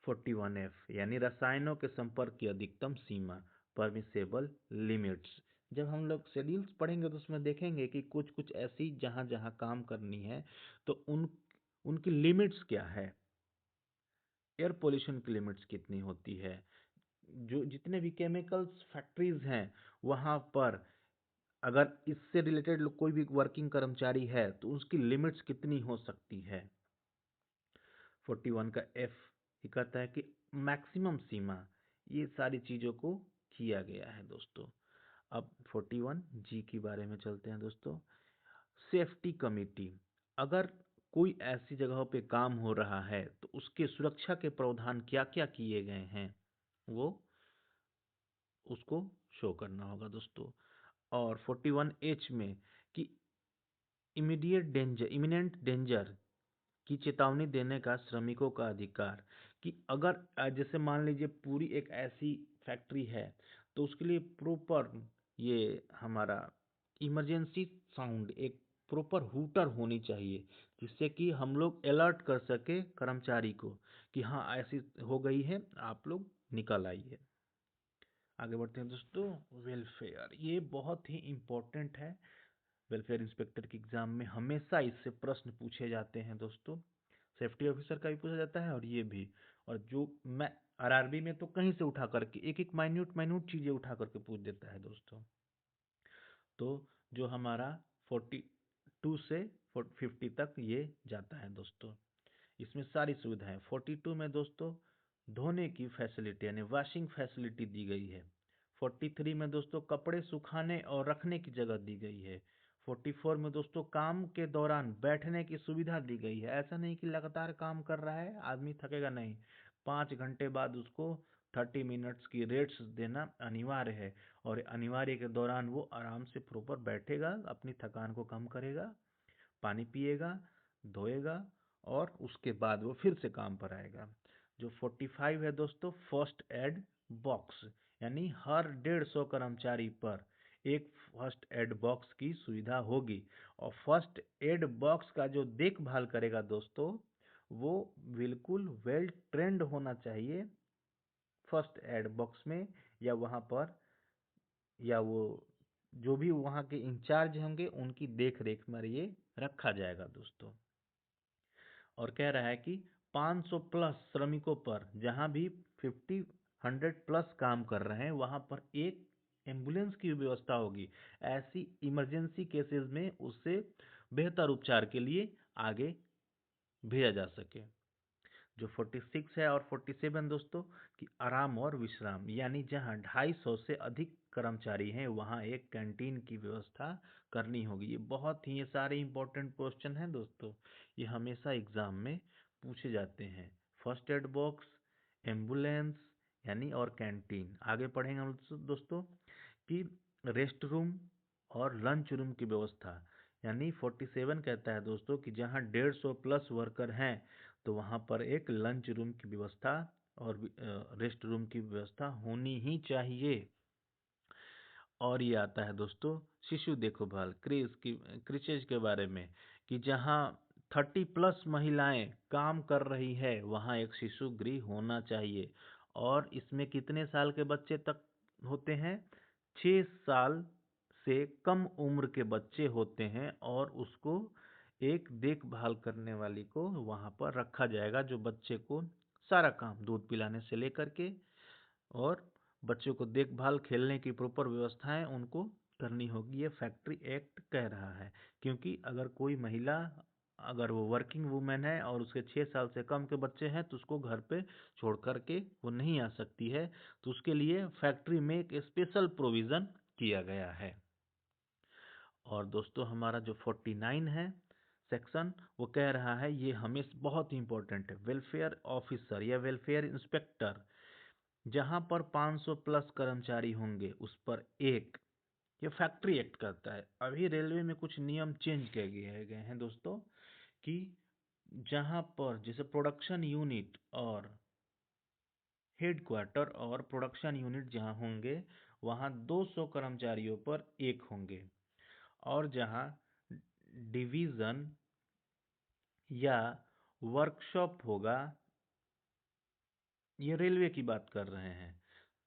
41F यानी रसायनों के संपर्क की अधिकतम सीमा, परमिसेबल लिमिट्स। जब हम लोग शेड्यूल्स पढ़ेंगे तो उसमें देखेंगे कि कुछ कुछ ऐसी जहाँ जहाँ काम करनी है तो उनकी लिमिट्स क्या है। एयर पोल्यूशन की लिमिट्स कितनी होती है, जो जितने भी केमिकल्स फैक्ट्रीज हैं वहाँ पर अगर इससे रिलेटेड कोई भी वर्किंग कर्मचारी है तो उसकी लिमिट्स कितनी हो सकती है। 41 का एफ ये कहता है कि मैक्सिमम सीमा, ये सारी चीज़ों को किया गया है दोस्तों। अब 41 जी के बारे में चलते हैं दोस्तों। सेफ्टी कमेटी, अगर कोई ऐसी जगहों पे काम हो रहा है तो उसके सुरक्षा के प्रावधान क्या क्या किए गए हैं वो उसको शो करना होगा दोस्तों। और 41H में कि इमिनेंट डेंजर की चेतावनी देने का श्रमिकों का अधिकार, कि अगर जैसे मान लीजिए पूरी एक ऐसी फैक्ट्री है तो उसके लिए प्रॉपर ये हमारा इमरजेंसी साउंड, एक प्रॉपर हूटर होनी चाहिए जिससे कि हम लोग अलर्ट कर सके कर्मचारी को कि हाँ ऐसी हो गई है, आप लोग निकल आइए। आगे बढ़ते हैं दोस्तों। वेलफेयर, ये बहुत ही इम्पोर्टेंट है। वेलफेयर इंस्पेक्टर के एग्जाम में हमेशा इससे प्रश्न पूछे जाते हैं दोस्तों। सेफ्टी ऑफिसर का भी पूछा जाता है और ये भी, और जो मैं आरआरबी में तो कहीं से उठा करके एक एक माइन्यूट माइन्यूट चीजें उठा करके पूछ देता है दोस्तों। तो जो हमारा 42 से 50 तक ये जाता है दोस्तों। इसमें सारी सुविधाएं 42 में दोस्तों धोने की फैसिलिटी यानी वॉशिंग फैसिलिटी दी गई है। 43 में दोस्तों कपड़े सुखाने और रखने की जगह दी गई है। 44 में दोस्तों काम के दौरान बैठने की सुविधा दी गई है। ऐसा नहीं कि लगातार काम कर रहा है आदमी थकेगा नहीं, 5 घंटे बाद उसको 30 मिनट्स की रेस्ट देना अनिवार्य है और अनिवार्य के दौरान वो आराम से प्रॉपर बैठेगा, अपनी थकान को कम करेगा, पानी पिएगा, धोएगा और उसके बाद वो फिर से काम पर आएगा। जो 45 है दोस्तों फर्स्ट एड बॉक्स, यानी हर 150 कर्मचारी पर एक फर्स्ट एड बॉक्स की सुविधा होगी और फर्स्ट एड बॉक्स का जो देखभाल करेगा दोस्तों वो बिल्कुल वेल ट्रेंड होना चाहिए फर्स्ट एड बॉक्स में, या वहाँ पर, या वो जो भी वहाँ के इंचार्ज होंगे उनकी देख रेख में ये रखा जाएगा दोस्तों। और कह रहा है कि 500 प्लस श्रमिकों पर जहां भी 100 प्लस काम कर रहे हैं वहां पर एक एम्बुलेंस की व्यवस्था होगी, ऐसी इमरजेंसी केसेस में उससे बेहतर उपचार के लिए आगे भेजा जा सके। जो 46 है और 47 दोस्तों कि आराम और विश्राम, यानी जहां 250 से अधिक कर्मचारी हैं वहां एक कैंटीन की व्यवस्था करनी होगी। ये बहुत ही, ये सारे इंपॉर्टेंट क्वेश्चन हैं दोस्तों, ये हमेशा एग्जाम में पूछे जाते हैं। फर्स्ट एड बॉक्स, एम्बुलेंस यानी और कैंटीन। आगे पढ़ेंगे हम दोस्तों कि रेस्ट रूम और लंच रूम की व्यवस्था, यानी 47 कहता है दोस्तों कि जहां 150 प्लस वर्कर हैं तो वहाँ पर एक लंच रूम की व्यवस्था और रेस्ट रूम की व्यवस्था होनी ही चाहिए। और ये आता है दोस्तों शिशु देखभाल क्रिचेज के बारे में, कि जहाँ 30+ महिलाएं काम कर रही है वहाँ एक शिशु गृह होना चाहिए। और इसमें कितने साल के बच्चे तक होते हैं? 6 साल से कम उम्र के बच्चे होते हैं, और उसको एक देखभाल करने वाली को वहाँ पर रखा जाएगा, जो बच्चे को सारा काम दूध पिलाने से लेकर के और बच्चों को देखभाल, खेलने की प्रॉपर व्यवस्थाएं उनको करनी होगी। ये फैक्ट्री एक्ट कह रहा है। क्योंकि अगर कोई महिला, अगर वो वर्किंग वुमेन है और उसके 6 साल से कम के बच्चे हैं, तो उसको घर पे छोड़ करके वो नहीं आ सकती है। तो उसके लिए फैक्ट्री में एक स्पेशल प्रोविज़न किया गया है। और दोस्तों हमारा जो 49 है सेक्शन, वो कह रहा है, ये हमेशा बहुत इंपॉर्टेंट है, वेलफेयर ऑफिसर या वेलफेयर इंस्पेक्टर, जहां पर 500+ कर्मचारी होंगे उस पर एक, ये फैक्ट्री एक्ट करता है। अभी रेलवे में कुछ नियम चेंज किए गए हैं दोस्तों, कि जहां पर जैसे प्रोडक्शन यूनिट और हेडक्वार्टर और प्रोडक्शन यूनिट जहां होंगे वहां 200 कर्मचारियों पर एक होंगे। और जहां डिवीजन या वर्कशॉप होगा, ये रेलवे की बात कर रहे हैं,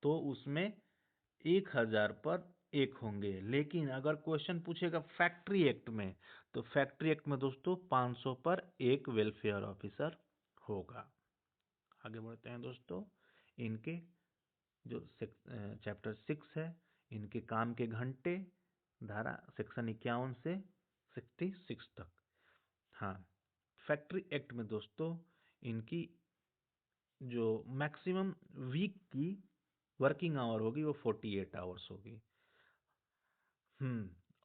तो उसमें 1000 पर एक होंगे। लेकिन अगर क्वेश्चन पूछेगा फैक्ट्री एक्ट में, तो फैक्ट्री एक्ट में दोस्तों 500 पर एक वेलफेयर ऑफिसर होगा। आगे बढ़ते हैं दोस्तों। इनके जो चैप्टर 6 है, इनके काम के घंटे, धारा सेक्शन 51 से 66 तक। हाँ, फैक्ट्री एक्ट में दोस्तों इनकी जो मैक्सिमम वीक की वर्किंग आवर होगी वो 48 आवर्स होगी।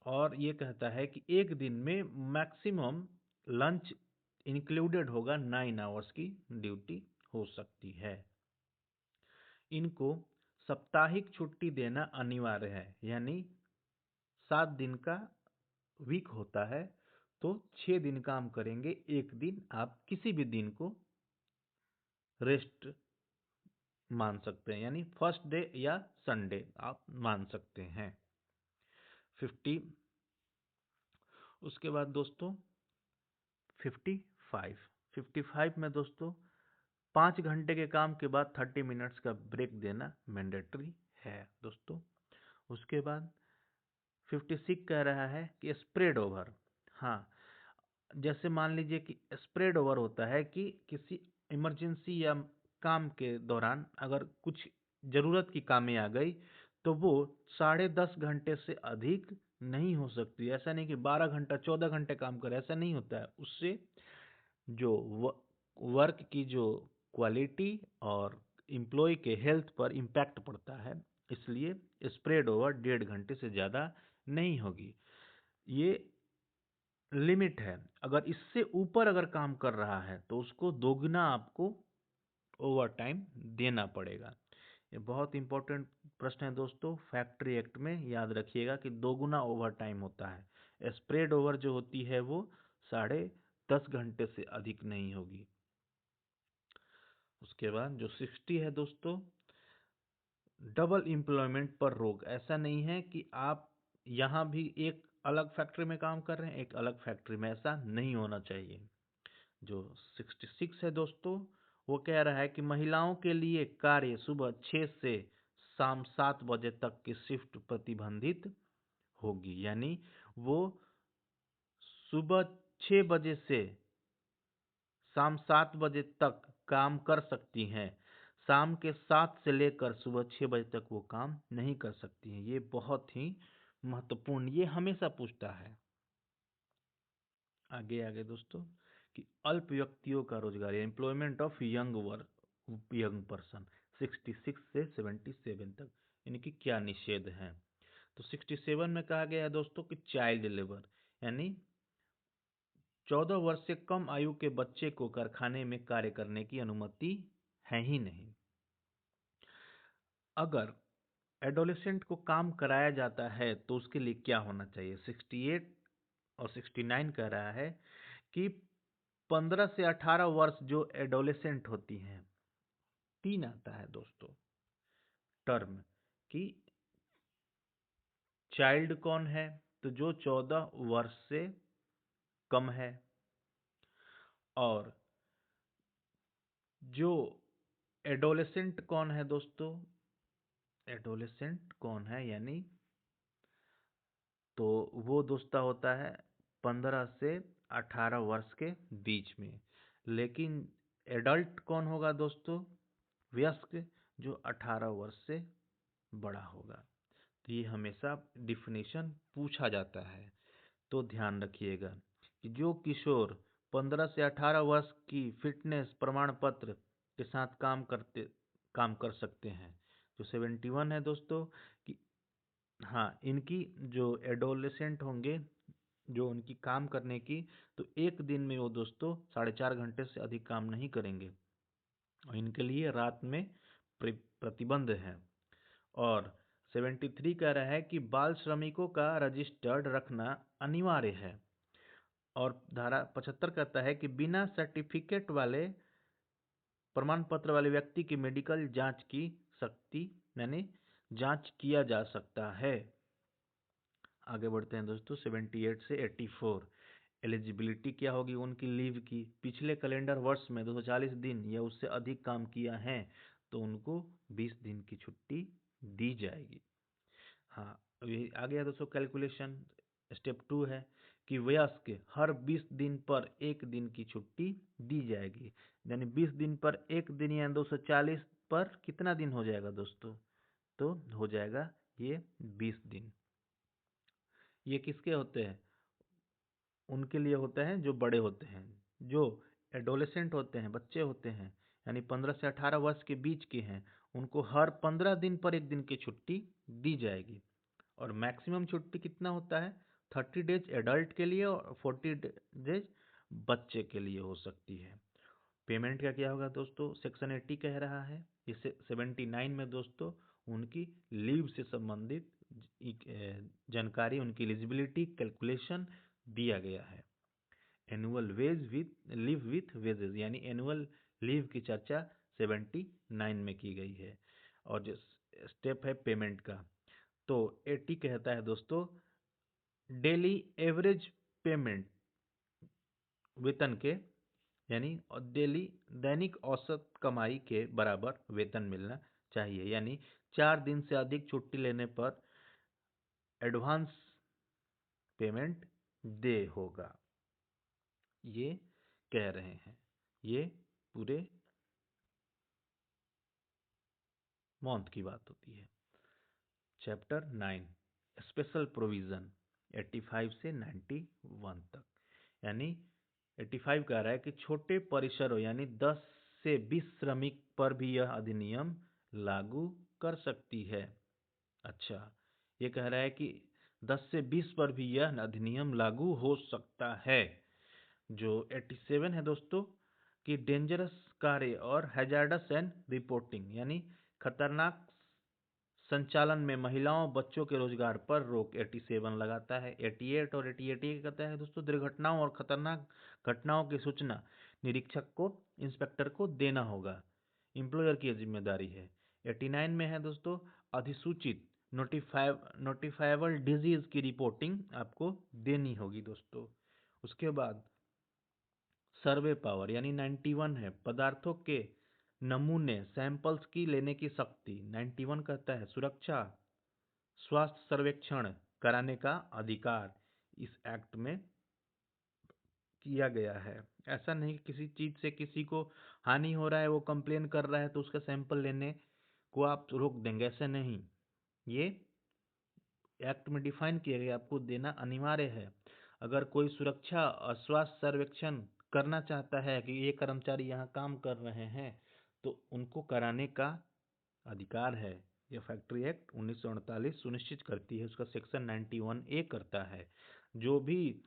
और ये कहता है कि एक दिन में मैक्सिमम लंच इंक्लूडेड होगा, 9 आवर्स की ड्यूटी हो सकती है। इनको साप्ताहिक छुट्टी देना अनिवार्य है, यानी 7 दिन का वीक होता है, तो 6 दिन काम करेंगे, एक दिन आप किसी भी दिन को रेस्ट मान सकते हैं, यानी फर्स्ट डे या संडे आप मान सकते हैं। 50, उसके बाद दोस्तों 55 में दोस्तों 5 घंटे के काम के बाद 30 मिनट्स का ब्रेक देना मैंडेटरी है दोस्तों। उसके बाद 56 कह रहा है कि स्प्रेड ओवर। हाँ, जैसे मान लीजिए कि स्प्रेड ओवर होता है कि किसी इमरजेंसी या काम के दौरान अगर कुछ जरूरत की कामें आ गई, तो वो 10.5 घंटे से अधिक नहीं हो सकती। ऐसा नहीं कि 12 घंटा 14 घंटे काम करे, ऐसा नहीं होता है। उससे जो वर्क की जो क्वालिटी और एम्प्लॉय के हेल्थ पर इम्पैक्ट पड़ता है, इसलिए स्प्रेड ओवर 1.5 घंटे से ज़्यादा नहीं होगी। ये लिमिट है। अगर इससे ऊपर अगर काम कर रहा है तो उसको दोगुना आपको ओवर टाइम देना पड़ेगा। ये बहुत इंपॉर्टेंट प्रश्न है दोस्तों, फैक्ट्री एक्ट में याद रखिएगा कि दोगुना ओवर टाइम होता है। स्प्रेड ओवर जो होती है वो 10.5 घंटे से अधिक नहीं होगी। उसके बाद जो 60 है दोस्तों, डबल एम्प्लॉयमेंट पर रोक। ऐसा नहीं है कि आप यहाँ भी एक अलग फैक्ट्री में काम कर रहे हैं, एक अलग फैक्ट्री में, ऐसा नहीं होना चाहिए। जो 66 है दोस्तों, वो कह रहा है कि महिलाओं के लिए कार्य सुबह 6 से शाम 7 बजे तक की शिफ्ट प्रतिबंधित होगी। यानी वो सुबह 6 बजे से शाम 7 बजे तक काम कर सकती हैं, शाम के 7 से लेकर सुबह 6 बजे तक वो काम नहीं कर सकती हैं। ये बहुत ही महत्वपूर्ण, ये हमेशा पूछता है। आगे आगे दोस्तों, कि अल्प व्यक्तियों का रोजगार, एम्प्लॉयमेंट ऑफ यंग पर्सन, 66 से 77 तक इनकी क्या निषेध है। तो 67 में कहा गया है दोस्तों कि चाइल्ड लेबर, यानी 14 वर्ष से कम आयु के बच्चे को कारखाने में कार्य करने की अनुमति है ही नहीं। अगर एडोलेसेंट को काम कराया जाता है तो उसके लिए क्या होना चाहिए। 68 और 69 कह रहा है कि 15 से 18 वर्ष जो एडोलेसेंट होती हैं, 3 आता है दोस्तों टर्म, कि चाइल्ड कौन है? तो जो 14 वर्ष से कम है। और जो एडोलेसेंट कौन है दोस्तों? एडोलेसेंट कौन है यानी तो वो दोस्तों होता है 15 से 18 वर्ष के बीच में। लेकिन एडल्ट कौन होगा दोस्तों? वयस्क, जो 18 वर्ष से बड़ा होगा। तो ये हमेशा डिफिनेशन पूछा जाता है, तो ध्यान रखिएगा कि जो किशोर 15 से 18 वर्ष की फिटनेस प्रमाण पत्र के साथ काम कर सकते हैं, जो 71 है दोस्तों कि हाँ, इनकी जो एडोलेसेंट होंगे, जो उनकी काम करने की, तो एक दिन में वो दोस्तों 4.5 घंटे से अधिक काम नहीं करेंगे और इनके लिए रात में प्रतिबंध है। और 73 कह रहा है कि बाल श्रमिकों का रजिस्टर्ड रखना अनिवार्य है। और धारा 75 कहता है कि बिना सर्टिफिकेट वाले प्रमाण पत्र वाले व्यक्ति की मेडिकल जांच की सकती यानी जांच किया जा सकता है। आगे बढ़ते हैं दोस्तों 78 से 84। एलिजिबिलिटी क्या होगी उनकी लीव की? पिछले कैलेंडर वर्ष में 240 दिन या उससे अधिक काम किया है तो उनको 20 दिन की छुट्टी दी जाएगी। हाँ, ये आ गया दोस्तों कैलकुलेशन। स्टेप 2 है कि वयस्क हर 20 दिन पर एक दिन की छुट्टी दी जाएगी। यानी 20 दिन पर एक दिन या 240 पर कितना दिन हो जाएगा दोस्तों? तो हो जाएगा ये 20 दिन। ये किसके होते हैं? उनके लिए होते हैं जो बड़े होते हैं। जो एडोलेसेंट होते हैं, बच्चे होते हैं, यानी 15 से 18 वर्ष के बीच के हैं, उनको हर 15 दिन पर एक दिन की छुट्टी दी जाएगी। और मैक्सिमम छुट्टी कितना होता है? 30 डेज एडल्ट के लिए और 40 डेज बच्चे के लिए हो सकती है। पेमेंट का क्या होगा दोस्तों? सेक्शन 80 कह रहा है। इसे 79 में दोस्तों उनकी लीव से संबंधित जानकारी, उनकी एलिजिबिलिटी कैलकुलेशन दिया गया है। Annual wage with leave with wages यानी एनुअल लीव की चर्चा 79 में की गई है। और जो स्टेप है पेमेंट का, तो 80 कहता है दोस्तों डेली एवरेज पेमेंट, वेतन के यानी डेली दैनिक औसत कमाई के बराबर वेतन मिलना चाहिए। यानी 4 दिन से अधिक छुट्टी लेने पर एडवांस पेमेंट दे होगा, ये कह रहे हैं। ये पूरे मंथ की बात होती है। चैप्टर 9 स्पेशल प्रोविजन 85 से 91 तक। यानी 85 कह रहा है कि छोटे परिसरों यानी 10 से 20 श्रमिक पर भी यह अधिनियम लागू कर सकती है। अच्छा, ये कह रहा है कि 10 से 20 पर भी यह अधिनियम लागू हो सकता है। जो 87 है दोस्तों कि डेंजरस कार्य और हैजार्डस एंड रिपोर्टिंग यानी खतरनाक संचालन में महिलाओं बच्चों के रोजगार पर रोक 87 लगाता है। 88 और 88 कहता है दोस्तों दुर्घटनाओं और खतरनाक घटनाओं की सूचना निरीक्षक को, इंस्पेक्टर को देना होगा, एम्प्लॉयर की जिम्मेदारी है। 89 में है दोस्तों अधिसूचित नोटिफाइबल डिजीज की रिपोर्टिंग आपको देनी होगी दोस्तों। उसके बाद सर्वे पावर यानी 91 है पदार्थों के नमूने सैंपल्स की लेने की शक्ति। 91 कहता है सुरक्षा स्वास्थ्य सर्वेक्षण कराने का अधिकार इस एक्ट में किया गया है। ऐसा नहीं कि किसी चीज से किसी को हानि हो रहा है, वो कंप्लेन कर रहा है तो उसका सैंपल लेने को आप रोक देंगे, ऐसा नहीं। ये एक्ट में डिफाइन किया गया, आपको देना अनिवार्य है। अगर कोई सुरक्षा और स्वास्थ्य सर्वेक्षण करना चाहता है कि ये कर्मचारी यहाँ काम कर रहे हैं तो उनको कराने का अधिकार है। यह फैक्ट्री एक्ट 1948 सुनिश्चित करती है, उसका सेक्शन 91A करता है। जो भी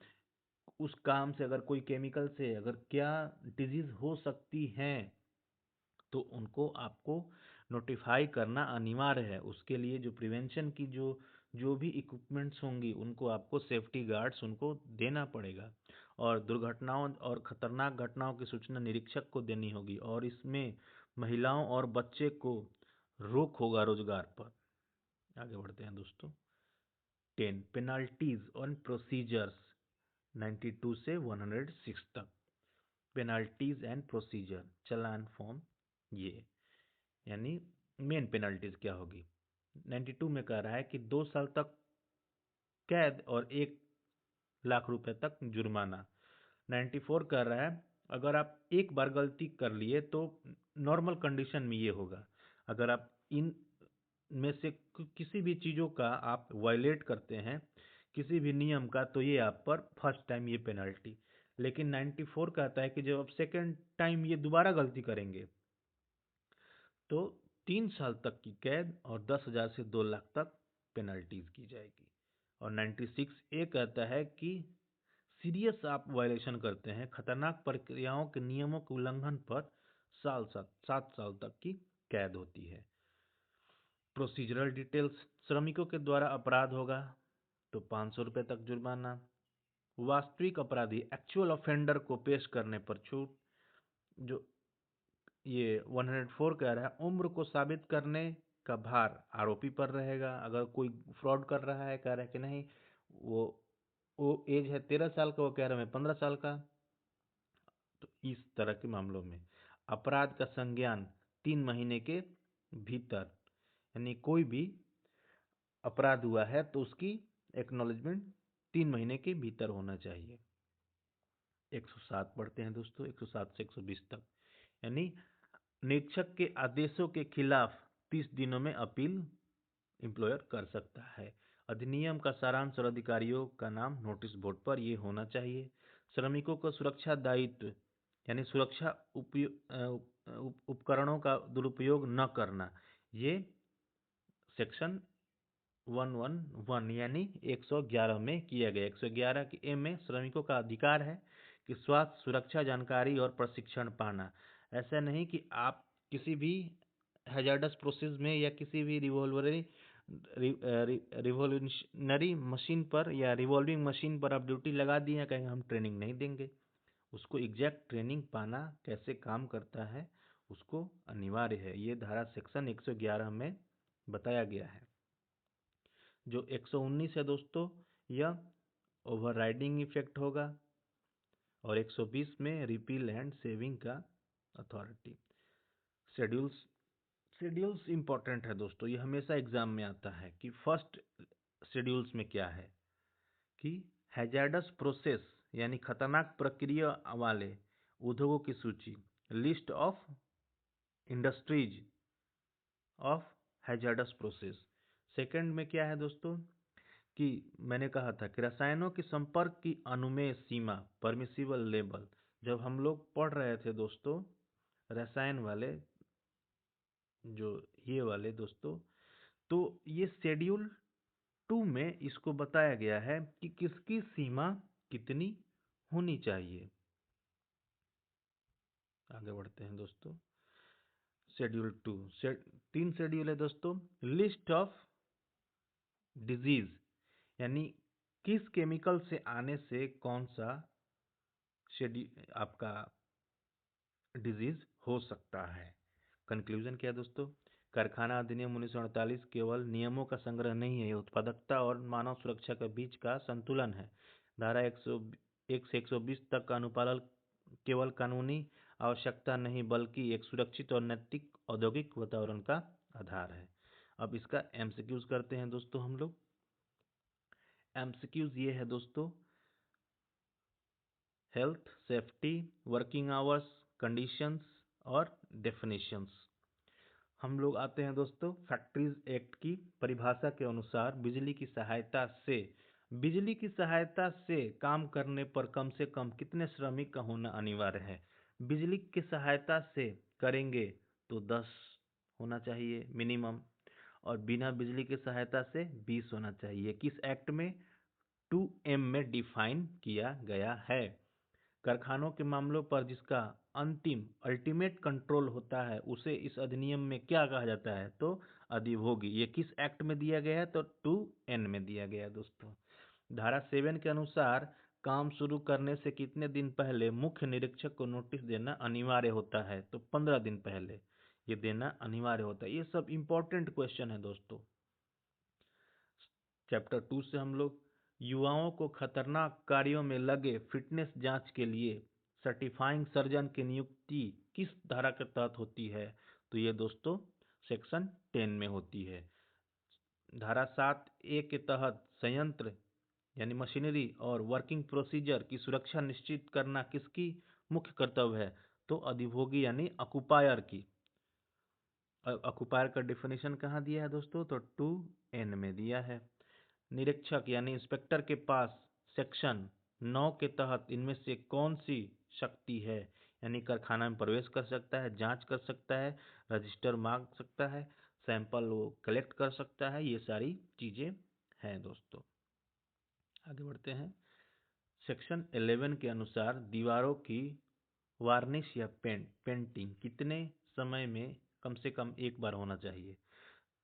उस काम से अगर कोई केमिकल से अगर क्या डिजीज हो सकती है तो उनको आपको नोटिफाई करना अनिवार्य है। उसके लिए जो प्रिवेंशन की जो भी इक्विपमेंट्स होंगी उनको आपको सेफ्टी गार्ड्स उनको देना पड़ेगा। और दुर्घटनाओं और खतरनाक घटनाओं की सूचना निरीक्षक को देनी होगी। और इसमें महिलाओं और बच्चे को रोक होगा रोजगार पर। आगे बढ़ते हैं दोस्तों 10 पेनाल्टीज ऑन प्रोसीजर्स 92 से 106 तक। Penalties and procedure challan form ये, यानी मेन पेनाल्टीज क्या होगी। 92 में कह रहा है कि 2 साल तक कैद और 1 लाख रुपए तक जुर्माना। 94 कह रहा है अगर आप एक बार गलती कर लिए तो नॉर्मल कंडीशन में ये होगा, अगर आप इन में से किसी भी चीज़ों का आप वायलेट करते हैं, किसी भी नियम का, तो ये आप पर फर्स्ट टाइम ये पेनल्टी। लेकिन 94 कहता है कि जब आप सेकेंड टाइम ये दोबारा गलती करेंगे तो 3 साल तक की कैद और 10,000 से 2 लाख तक पेनल्टीज की जाएगी। और 96 ए कहता है कि सीरियस आप वायलेशन करते हैं, खतरनाक प्रक्रियाओं के नियमों के उल्लंघन पर 7 साल तक की कैद होती है। प्रोसीजरल डिटेल्स, श्रमिकों के द्वारा अपराध होगा तो 500 रुपये तक जुर्माना। वास्तविक अपराधी एक्चुअल ऑफेंडर को पेश करने पर छूट। जो ये 104 कह रहा है उम्र को साबित करने का भार आरोपी पर रहेगा। अगर कोई फ्रॉड कर रहा है, कह रहा है कि नहीं वो एज है 13 साल का, वो कह रहा है मैं 15 साल का, तो इस तरह के मामलों में अपराध का संज्ञान 3 महीने के भीतर, यानी कोई भी अपराध हुआ है तो उसकी एक्नॉलेजमेंट 3 महीने के भीतर होना चाहिए। 107 पढ़ते हैं दोस्तों, 107 से 120 तक, यानी निरीक्षक के आदेशों के खिलाफ 30 दिनों में अपील एम्प्लॉयर कर सकता है। अधिनियम का सारांश और अधिकारियों का नाम नोटिस बोर्ड पर ये होना चाहिए। श्रमिकों को सुरक्षा दायित्व, यानी सुरक्षा उपकरणों का दुरुपयोग न करना, ये सेक्शन 111 यानी 111 में किया गया। 111 के ए में श्रमिकों का अधिकार है कि स्वास्थ्य सुरक्षा जानकारी और प्रशिक्षण पाना। ऐसा नहीं कि आप किसी भी हैजार्डस प्रोसेस में या किसी भी रिवॉल्यूशनरी मशीन पर या रिवॉल्विंग मशीन पर आप ड्यूटी लगा दिए, कहेंगे हम ट्रेनिंग नहीं देंगे। उसको एग्जैक्ट ट्रेनिंग पाना कैसे काम करता है उसको अनिवार्य है, ये धारा सेक्शन 111 में बताया गया है। जो 119 है दोस्तों, यह ओवरराइडिंग इफेक्ट होगा। और 120 में रिपील एंड सेविंग का अथॉरिटी। शेड्यूल्स इंपॉर्टेंट है दोस्तों, ये हमेशा एग्जाम में आता है कि फर्स्ट शेड्यूल्स में क्या है कि हैजार्डस प्रोसेस यानी खतरनाक प्रक्रिया वाले उद्योगों की सूची, list of industries of hazards process. Second में क्या है दोस्तों कि मैंने कहा था कि रसायनों के संपर्क की अनुमेय सीमा, परमिसिबल लेवल। जब हम लोग पढ़ रहे थे दोस्तों रसायन वाले, जो ये वाले दोस्तों, तो ये शेड्यूल 2 में इसको बताया गया है कि किसकी सीमा कितनी होनी चाहिए। आगे बढ़ते हैं दोस्तों। शेड्यूल 2 3 शेड्यूल है दोस्तों। लिस्ट ऑफ डिजीज, यानी किस केमिकल से आने से कौन सा आपका डिजीज हो सकता है। कंक्लूजन क्या है दोस्तों, कारखाना अधिनियम 1948 केवल नियमों का संग्रह नहीं है, यह उत्पादकता और मानव सुरक्षा के बीच का संतुलन है। धारा 101 से 120 तक का अनुपालन केवल कानूनी आवश्यकता नहीं बल्कि एक सुरक्षित और नैतिक औद्योगिक वातावरण का आधार है। अब इसका एमसीक्यूज करते हैं दोस्तों हम लोग। एमसीक्यूज ये है दोस्तों, health, safety, working hours, conditions और डेफिनेशंस। हम लोग आते हैं दोस्तों फैक्ट्रीज एक्ट की परिभाषा के अनुसार बिजली की सहायता से काम करने पर कम से कम कितने श्रमिक का होना अनिवार्य है। बिजली की सहायता से करेंगे तो 10 होना चाहिए मिनिमम, और बिना बिजली की सहायता से 20 होना चाहिए। किस एक्ट में? 2M में डिफाइन किया गया है। कारखानों के मामलों पर जिसका अल्टीमेट कंट्रोल होता है उसे इस अधिनियम में क्या कहा जाता है? तो अधिभोगी। ये किस एक्ट में दिया गया है? तो 2N में दिया गया है दोस्तों। धारा 7 के अनुसार काम शुरू करने से कितने दिन पहले मुख्य निरीक्षक को नोटिस देना अनिवार्य होता है? तो 15 दिन पहले ये देना अनिवार्य होता है। ये सब इंपॉर्टेंट क्वेश्चन है दोस्तों। चैप्टर 2 से हम लोग युवाओं को खतरनाक कार्यों में लगे फिटनेस जांच के लिए सर्टिफाइंग सर्जन की नियुक्ति किस धारा के तहत होती है, तो ये दोस्तों सेक्शन 10 में होती है। धारा 7A के तहत संयंत्र यानी मशीनरी और वर्किंग प्रोसीजर की सुरक्षा निश्चित करना किसकी मुख्य कर्तव्य है, तो अधिभोगी यानी ऑक्युपायर की। ऑक्युपायर का डेफिनेशन कहाँ दिया है दोस्तों, तो 2N में दिया है। निरीक्षक यानी इंस्पेक्टर के पास सेक्शन 9 के तहत इनमें से कौन सी शक्ति है, यानी कारखाना में प्रवेश कर सकता है, जांच कर सकता है, रजिस्टर मांग सकता है, सैंपल वो कलेक्ट कर सकता है, ये सारी चीजें हैं दोस्तों। आगे बढ़ते हैं। सेक्शन 11 के अनुसार दीवारों की वार्निश या पेंटिंग कितने समय में कम से कम एक बार होना चाहिए,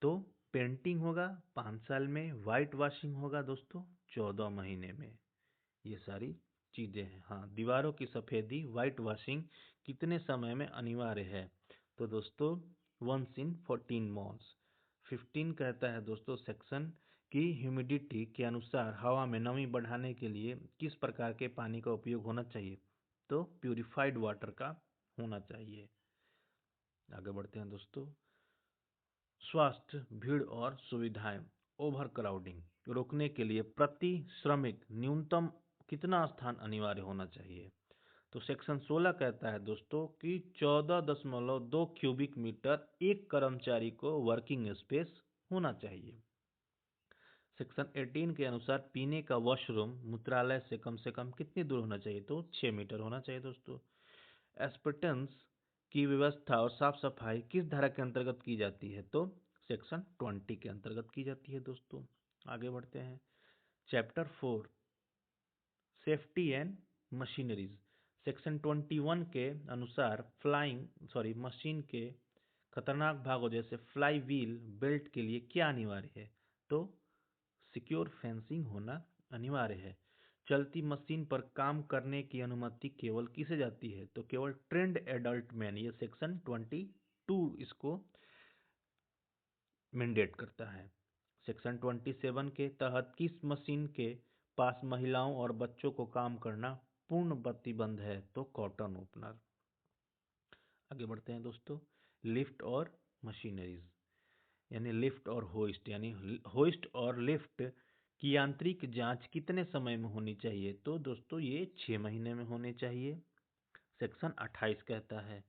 तो पेंटिंग होगा 5 साल में, वाइट वॉशिंग होगा दोस्तों 14 महीने में। ये सारी चीजें हैं। हाँ, दीवारों की सफेदी वाइट वॉशिंग कितने समय में अनिवार्य है, तो दोस्तों 1 in 14 months। 15 कहता है दोस्तों सेक्शन की ह्यूमिडिटी के अनुसार हवा में नमी बढ़ाने के लिए किस प्रकार के पानी का उपयोग होना चाहिए, तो प्यूरिफाइड वाटर का होना चाहिए। आगे बढ़ते हैं दोस्तों। स्वास्थ्य, भीड़ और सुविधाएं, ओवर क्राउडिंग रोकने के लिए प्रति श्रमिक न्यूनतम कितना स्थान अनिवार्य होना चाहिए, तो सेक्शन 16 कहता है दोस्तों कि 14.2 क्यूबिक मीटर एक कर्मचारी को वर्किंग स्पेस होना चाहिए। सेक्शन 18 के अनुसार पीने का वॉशरूम मूत्रालय से कम कितनी दूर होना चाहिए, तो 6 मीटर होना चाहिए दोस्तों। एस्पिटेंस की व्यवस्था और साफ सफाई किस धारा के अंतर्गत की जाती है, तो सेक्शन 20 के अंतर्गत की जाती है दोस्तों। आगे बढ़ते हैं। Chapter 4 safety and machineries, section 21 के अनुसार मशीन के खतरनाक भागों जैसे फ्लाई व्हील बेल्ट के लिए क्या अनिवार्य है, तो सिक्योर फेंसिंग होना अनिवार्य है। चलती मशीन पर काम करने की अनुमति केवल किसे जाती है, तो केवल ट्रेंड एडल्ट मैन। ये सेक्शन 22 इसको मैंडेट करता है। सेक्शन 27 के तहत किस मशीन के पास महिलाओं और बच्चों को काम करना पूर्ण प्रतिबंध है, तो कॉटन ओपनर। आगे बढ़ते हैं दोस्तों। लिफ्ट और मशीनरीज यानी लिफ्ट और होइस्ट, यानी होइस्ट और लिफ्ट की यांत्रिक जांच कितने समय में होनी चाहिए, तो दोस्तों ये 6 महीने में होनी चाहिए। सेक्शन 28 कहता है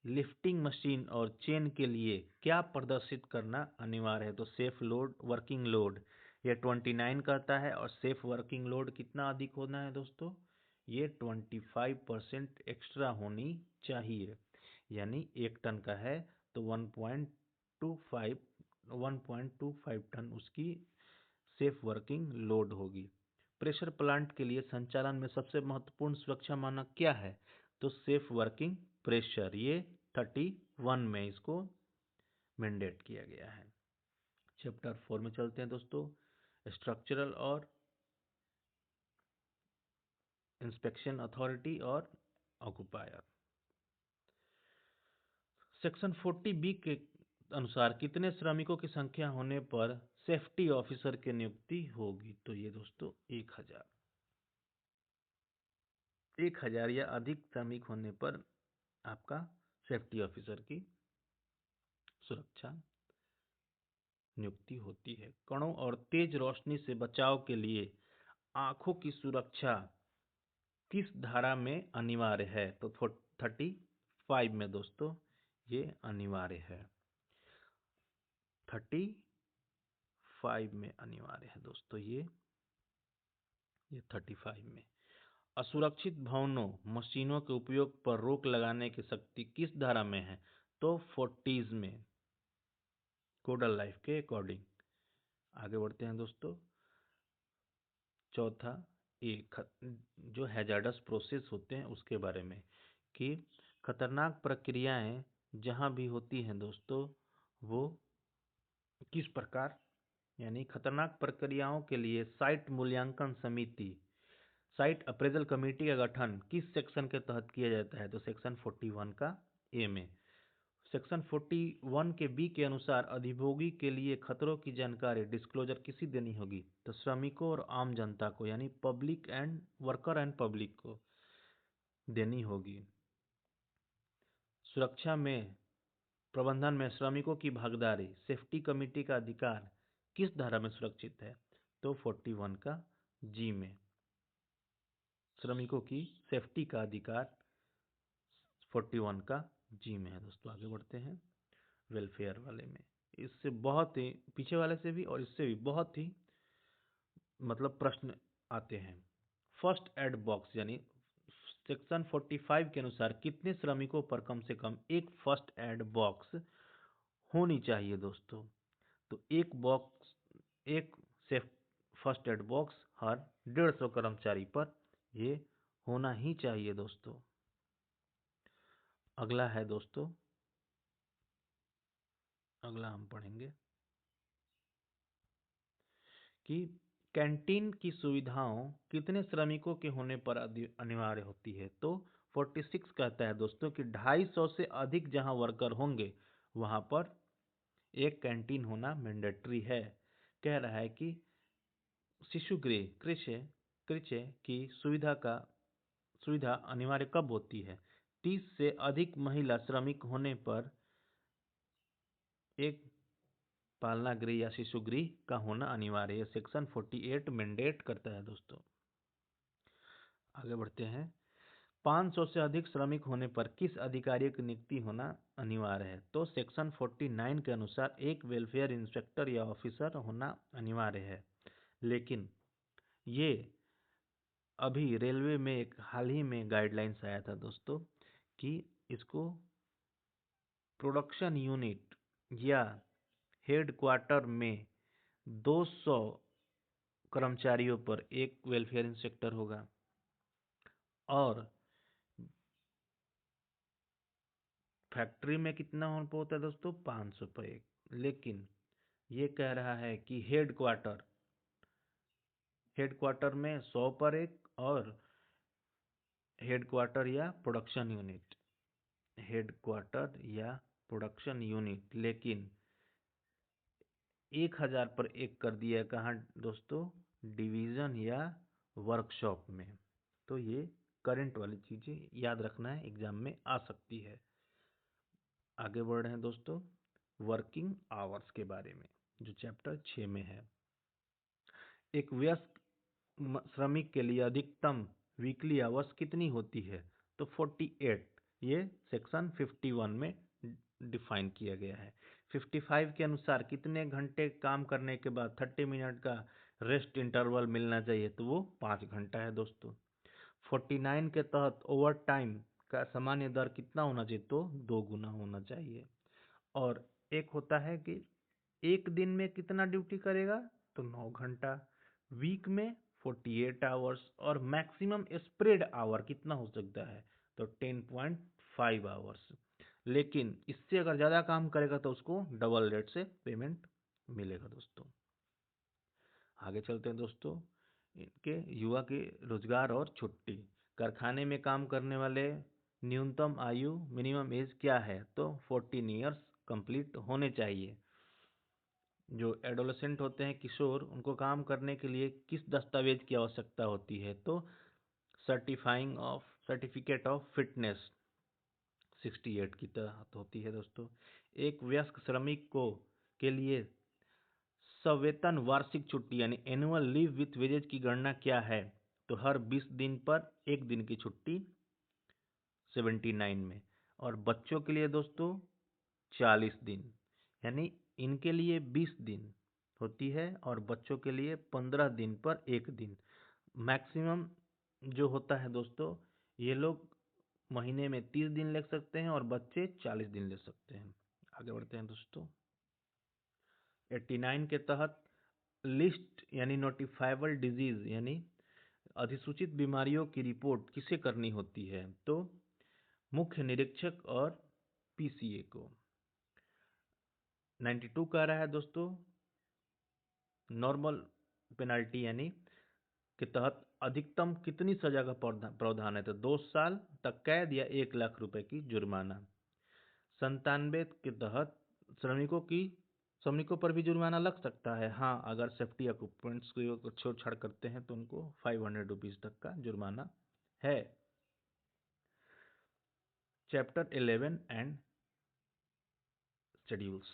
लिफ्टिंग मशीन और चेन के लिए क्या प्रदर्शित करना अनिवार्य है, तो सेफ लोड वर्किंग लोड। ये 29 कहता है और सेफ वर्किंग लोड कितना अधिक होना है दोस्तों, ये 25% एक्स्ट्रा होनी चाहिए। यानी 1 टन का है तो 1.25 टन उसकी सेफ वर्किंग लोड होगी। प्रेशर प्लांट के लिए संचालन में सबसे महत्वपूर्ण सुरक्षा मानक क्या है, तो सेफ वर्किंग प्रेशर। ये 31 में इसको मैंडेट किया गया है। चैप्टर 4 में चलते हैं दोस्तों। स्ट्रक्चरल और इंस्पेक्शन अथॉरिटी और ऑक्युपायर। सेक्शन 40B के अनुसार कितने श्रमिकों की संख्या होने पर सेफ्टी ऑफिसर की नियुक्ति होगी, तो ये दोस्तों 1000 या अधिक श्रमिक होने पर आपका सेफ्टी ऑफिसर की सुरक्षा नियुक्ति होती है। कणों और तेज रोशनी से बचाव के लिए आंखों की सुरक्षा किस धारा में अनिवार्य है, तो 35 में दोस्तों ये अनिवार्य है। 35 में अनिवार्य है दोस्तों ये 35 में। असुरक्षित भवनों मशीनों के उपयोग पर रोक लगाने की शक्ति किस धारा में है, तो 40 में कोडल लाइफ के अकॉर्डिंग। आगे बढ़ते हैं दोस्तों। चौथा जो हैजार्डस प्रोसेस होते हैं उसके बारे में, कि खतरनाक प्रक्रियाएं जहां भी होती हैं दोस्तों वो किस प्रकार, यानी खतरनाक प्रक्रियाओं के लिए साइट मूल्यांकन समिति साइट अप्रेजल कमेटी का गठन किस सेक्शन के तहत किया जाता है, तो सेक्शन 41 का ए में। सेक्शन 41 के बी के अनुसार अधिभोगी के लिए खतरों की जानकारी डिस्क्लोजर किसी देनी होगी? तो श्रमिकों और आम जनता को, यानी public and worker and public को देनी होगी। सुरक्षा में प्रबंधन में श्रमिकों की भागीदारी, सेफ्टी कमेटी का अधिकार किस धारा में सुरक्षित है? तो 41 का जी में श्रमिकों की सेफ्टी का अधिकार 41 का जी में है। दोस्तों आगे बढ़ते हैं वेलफेयर वाले में। इससे बहुत ही पीछे वाले से भी और इससे भी बहुत ही प्रश्न आते हैं। फर्स्ट एड बॉक्स, यानी सेक्शन 45 के अनुसार कितने श्रमिकों पर कम से कम एक फर्स्ट एड बॉक्स होनी चाहिए? दोस्तों तो एक सेफ फर्स्ट एड बॉक्स हर 150 कर्मचारी पर ये होना ही चाहिए। दोस्तों अगला है दोस्तों, अगला हम पढ़ेंगे कि कैंटीन की सुविधाओं कितने श्रमिकों के होने पर अनिवार्य होती है? तो 46 कहता है दोस्तों कि 250 से अधिक जहां वर्कर होंगे वहां पर एक कैंटीन होना मैंडेटरी है। कह रहा है कि शिशुगृह कृषि की सुविधा अनिवार्य कब होती है? 30 से अधिक महिला श्रमिक होने पर एक पालना गृह या शिशु गृह का होना अनिवार्य है। सेक्शन 48 मैंडेट करता है। दोस्तों आगे बढ़ते हैं। 500 से अधिक श्रमिक होने पर किस अधिकारी की नियुक्ति होना अनिवार्य है? तो सेक्शन 49 के अनुसार एक वेलफेयर इंस्पेक्टर या ऑफिसर होना अनिवार्य है। लेकिन ये अभी रेलवे में एक हाल ही में गाइडलाइंस आया था दोस्तों कि इसको प्रोडक्शन यूनिट या हेड क्वार्टर में 200 कर्मचारियों पर एक वेलफेयर इंस्पेक्टर होगा और फैक्ट्री में कितना होता है दोस्तों? 500 पर एक। लेकिन ये कह रहा है कि हेड क्वार्टर में 100 पर एक और हेड क्वार्टर या प्रोडक्शन यूनिट लेकिन 1000 पर एक कर दिया। कहाँ दोस्तों? डिवीजन या वर्कशॉप में। तो ये करंट वाली चीजें याद रखना है, एग्जाम में आ सकती है। आगे बढ़ रहे हैं दोस्तों वर्किंग आवर्स के बारे में, जो चैप्टर 6 में है। एक वयस्क श्रमिक के लिए अधिकतम वीकली आवर्स कितनी होती है? तो 48। ये सेक्शन 51 में डिफाइन किया गया है। 55 के अनुसार कितने घंटे काम करने के बाद 30 मिनट का रेस्ट इंटरवल मिलना चाहिए? तो वो 5 घंटा है। दोस्तों 49 के तहत ओवर टाइम का सामान्य दर कितना होना चाहिए? तो 2 गुना होना चाहिए। और एक होता है कि एक दिन में कितना ड्यूटी करेगा? तो 9 घंटा। वीक में 48 आवर्स। और मैक्सिमम स्प्रेड आवर कितना हो सकता है? तो 10.5 आवर्स। लेकिन इससे अगर ज़्यादा काम करेगा तो उसको डबल रेट से पेमेंट मिलेगा। दोस्तों आगे चलते हैं दोस्तों, इनके युवा के रोजगार और छुट्टी। कारखाने में काम करने वाले न्यूनतम आयु मिनिमम एज क्या है? तो 14 ईयर्स कंप्लीट होने चाहिए। जो एडोलेसेंट होते हैं, किशोर, उनको काम करने के लिए किस दस्तावेज की आवश्यकता होती है? तो सर्टिफिकेट ऑफ फिटनेस 68 की तहत होती है। दोस्तों एक वयस्क श्रमिक को के लिए सवेतन वार्षिक छुट्टी यानी एनुअल लीव विथ वेजेज की गणना क्या है? तो हर 20 दिन पर एक दिन की छुट्टी 79 में। और बच्चों के लिए दोस्तों 40 दिन, यानी इनके लिए 20 दिन होती है और बच्चों के लिए 15 दिन पर एक दिन। मैक्सिमम जो होता है दोस्तों, ये लोग महीने में 30 दिन ले सकते हैं और बच्चे 40 दिन ले सकते हैं। आगे बढ़ते हैं दोस्तों 89 के तहत लिस्ट यानी नोटिफाइबल डिजीज यानी अधिसूचित बीमारियों की रिपोर्ट किसे करनी होती है? तो मुख्य निरीक्षक और पीसीए को। 92 कह रहा है दोस्तों नॉर्मल पेनल्टी यानी के तहत अधिकतम कितनी सजा का प्रावधान है? तो 2 साल तक कैद या 1 लाख रुपए की जुर्माना। 97 के तहत श्रमिकों पर भी जुर्माना लग सकता है। हाँ, अगर सेफ्टी इक्विपमेंट्स को छेड़छाड़ करते हैं तो उनको 500 रुपीज़ तक का जुर्माना है। Chapter 11 and schedules.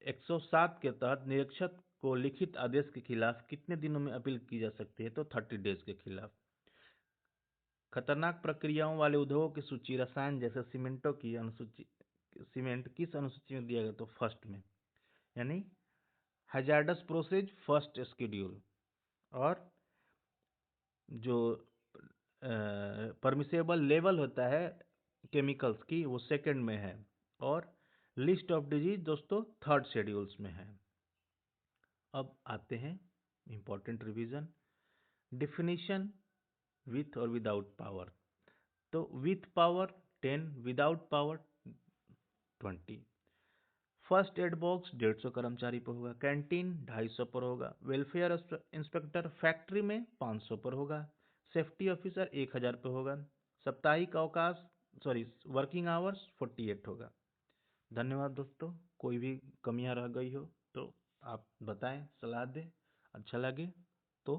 107 के तहत निरीक्षक को लिखित आदेश के खिलाफ कितने दिनों में अपील की जा सकती है? तो 30 डेज के खिलाफ। खतरनाक प्रक्रियाओं वाले उद्योगों की सूची रसायन जैसे सीमेंटों की अनुसूची, सीमेंट किस अनुसूची में दिया गया? तो फर्स्ट में, यानी हैजार्डस प्रोसेस फर्स्ट शेड्यूल। और जो परमिसेबल लेवल होता है केमिकल्स की, वो सेकंड में है। और लिस्ट ऑफ डिजीज दोस्तों थर्ड शेड्यूल्स में है। अब आते हैं इंपॉर्टेंट रिवीजन। डिफिनीशन विथ और विदाउट पावर। तो with power 10, without power 20। First aid box 150 कर्मचारी पर होगा। कैंटीन 250 पर होगा। वेलफेयर इंस्पेक्टर फैक्ट्री में 500 पर होगा। सेफ्टी ऑफिसर 1000 पर होगा। साप्ताहिक अवकाश वर्किंग आवर्स 48 होगा। धन्यवाद दोस्तों। कोई भी कमियां रह गई हो तो आप बताएं, सलाह दें। अच्छा लगे तो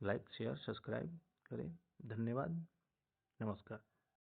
लाइक शेयर सब्सक्राइब करें। धन्यवाद। नमस्कार।